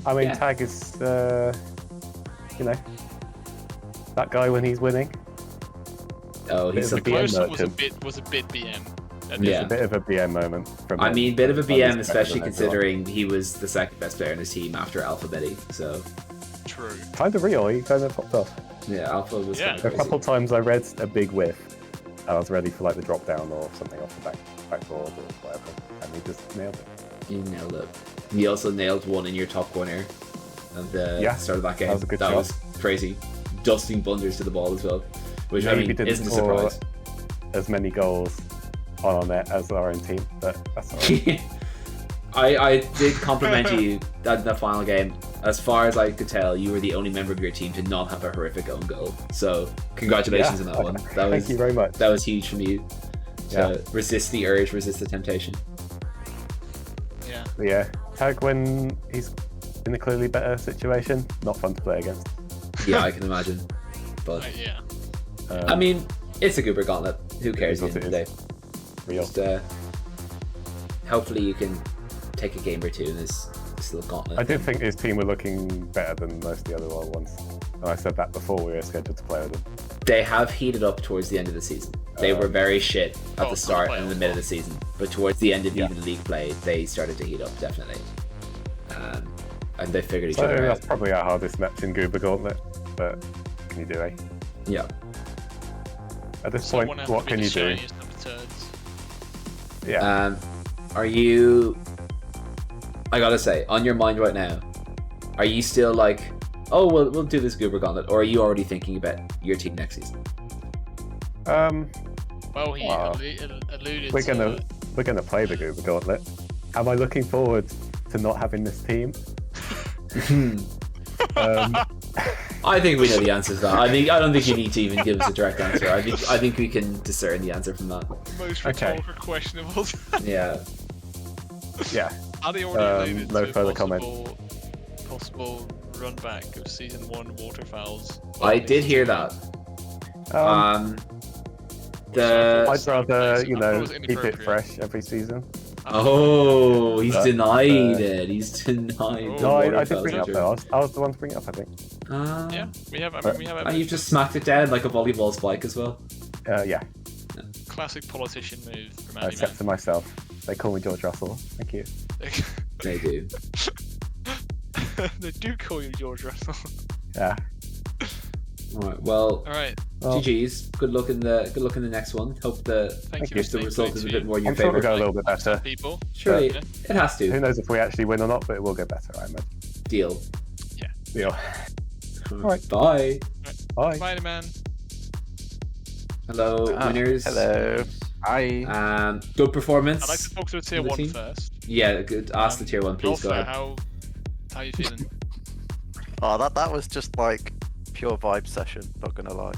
I mean, Tag is, you know, that guy when he's winning. Oh, he's the close was a bit BM. Yeah, a bit of a BM moment. I mean, bit of a BM, especially considering he was the second best player in his team after Alpha Betty. So true. Kind of real. He kind of popped off. Yeah, Alpha was. Yeah. A couple times I read a big whiff. I was ready for like the drop down or something off the backboard or whatever, and he just nailed it. He nailed it. He also nailed one in your top corner of the start of that game. That was crazy. Dusting Bunders to the ball as well, which I mean isn't a surprise. As many goals on net as our own team, but that's alright. I did compliment you at the final game. As far as I could tell, you were the only member of your team to not have a horrific own goal. So congratulations on that one. Thank you very much. That was huge from you. To resist the urge, resist the temptation. Yeah. Yeah. Tag when he's in a clearly better situation, not fun to play against. Yeah, I can imagine. But yeah. I mean, it's a Goober Gauntlet. Who cares at the end of the day? Real. Just, hopefully you can take a game or two in this little Gauntlet. I did think his team were looking better than most of the other ones. And I said that before we were scheduled to play with them. They have heated up towards the end of the season. They were very shit at the start and the mid of the season. But towards the end of even the league play, they started to heat up, definitely. And they figured each other out. That's probably our hardest match in Goober Gauntlet, but what can you do, eh? Yeah. At this point, what can you do? Yeah. Are you... I gotta say, on your mind right now, are you still like, oh, we'll do this Goober Gauntlet, or are you already thinking about your team next season? Well, he alluded to... We're gonna play the Goober Gauntlet. Am I looking forward to not having this team? I think we know the answer to that. I don't think you need to even give us a direct answer. I think we can discern the answer from that. Most rhetorical question of all time. Yeah. Yeah. Are they already related no to further possible run back of season 1 waterfowls? I did hear that. I'd rather, keep it fresh every season. Oh, he's denied it. He's denied. No, I did bring it up though. I was the one to bring it up, I think. Yeah, we have. And you've just smacked it down like a volleyball spike as well. Yeah. Classic politician move from I accept for myself. They call me George Russell. Thank you. They do. They do call you George Russell. Yeah. Alright, well, Well, GG's. Good luck in the next one. Hope the result is a bit more in your I'm sure favour. it'll go a little bit better. People. Surely, it has to. Who knows if we actually win or not, but it will get better, I imagine. Deal. Yeah. Deal. Alright, bye. Bye. Spider-Man. Hello, winners. Hello. Hi. Good performance. I'd like to talk to the tier from the 1 team. first. Yeah, good. Ask the tier 1, please. Go ahead. How you feeling? Oh, that was just like pure vibe session. Not gonna lie.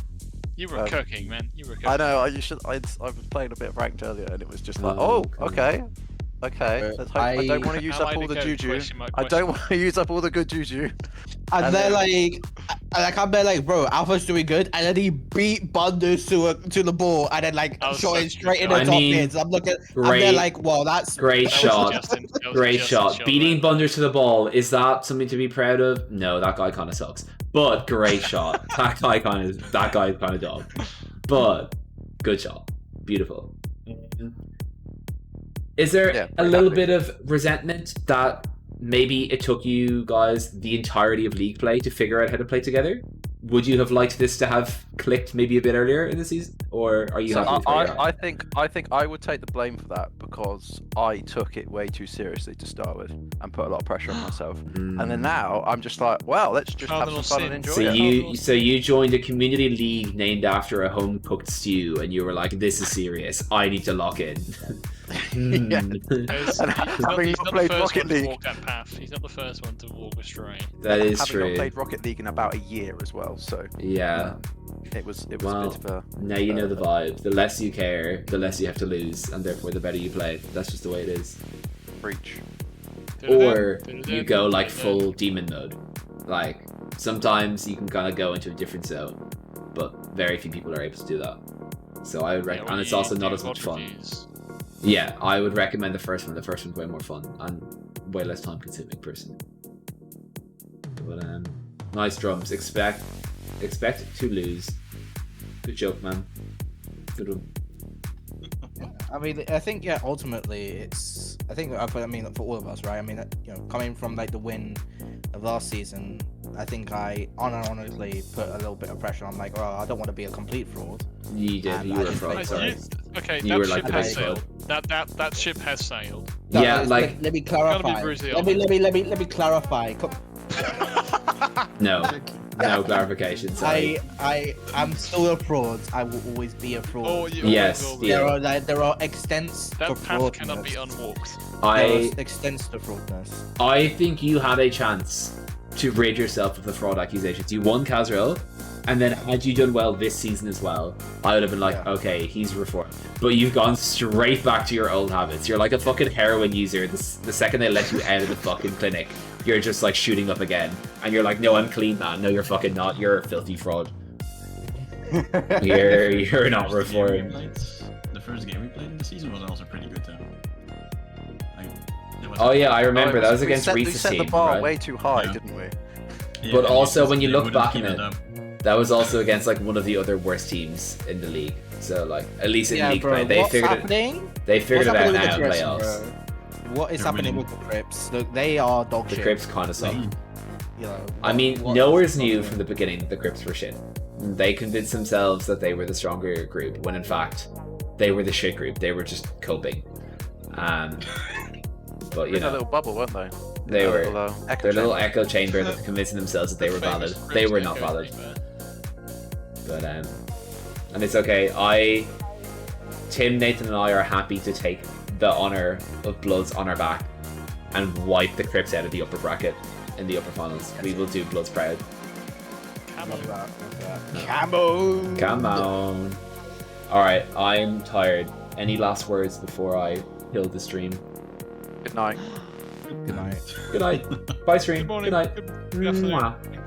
You were cooking, man. You were cooking. I know. I was playing a bit of ranked earlier, and it was just like, okay. Let's hope I don't want to use up all the juju. I don't want to use up all the good juju. And then I'm there like, bro, Alpha's doing good, and then he beat Bunders to the ball, and then shot it straight in the top mids. I'm there like, well, that's great shot. Great shot. Beating Bunders to the ball, is that something to be proud of? No, that guy kind of sucks. But great shot. That guy kind of dog. But good shot. Beautiful. Is there a little bit of resentment that maybe it took you guys the entirety of league play to figure out how to play together? Would you have liked this to have clicked maybe a bit earlier in the season, or are you happy with where you're at? I think I would take the blame for that because I took it way too seriously to start with and put a lot of pressure on myself. And then now I'm just like, well, let's just have some fun and enjoy it. So you joined a community league named after a home cooked stew, and you were like, "This is serious. I need to lock in." Yeah. He's not the first one to walk that path. He's not the first one to walk astray. That is having true. Not played Rocket League in about a year as well, so yeah, it was a bit of a. Now you know the vibe. The less you care, the less you have to lose, and therefore the better you play. That's just the way it is. Breach. Or you go like full demon mode. Like sometimes you can kind of go into a different zone, but very few people are able to do that. So I would recommend, and it's also not as much fun. Yeah, I would recommend the first one. The first one's way more fun and way less time consuming personally. But nice drums. Expect to lose. Good joke, man. Good one. I mean, I think ultimately I think for all of us, right? I mean, coming from like the win of last season, I think I honestly put a little bit of pressure on, like, I don't want to be a complete fraud. You did. You were a fraud. Sorry. Okay, you were that like ship the has big sailed. fraud. That ship has sailed. No, yeah, like let me clarify. Let me clarify. No clarification. Sorry. I'm still a fraud. I will always be a fraud. Oh, yes. There are extents that to path fraudness. cannot be unwalked. There are extents to fraudness. I think you had a chance to rid yourself of the fraud accusations. You won CaSRLL, and then had you done well this season as well, I would have been like, okay, he's reformed. But you've gone straight back to your old habits. You're like a fucking heroin user. The second they let you out of the fucking clinic, you're just like shooting up again. And you're like, no, I'm clean, man. No, you're fucking not. You're a filthy fraud. You're not reformed. The first game we played in the season was also pretty good, though. Oh yeah, I remember. That was against Reese's team, we set the bar right? way too high, didn't we? Yeah, but also, when you look back keep in it it, up. that was also against like one of the other worst teams in the league. So like, at least in league play, they figured it out now in playoffs. What is happening with the Crips? Look, they are dog shit. The Crips kind of suck. I What mean, Nowhere's knew from the beginning that the Crips were shit. They convinced themselves that they were the stronger group, when in fact, they were the shit group. They were just coping. But in a little bubble, weren't they? They were. Their little echo chamber that convincing themselves that they were valid. They were not valid. But and it's okay. Tim, Nathan, and I are happy to take the honor of Blood's on our back and wipe the Crips out of the upper bracket in the upper finals. We will do Bloods proud. Come on. Come on. Alright, I'm tired. Any last words before I kill the stream? Good night. Good night. Good night. Bye stream. Good morning. Good night. Good afternoon. Mwah.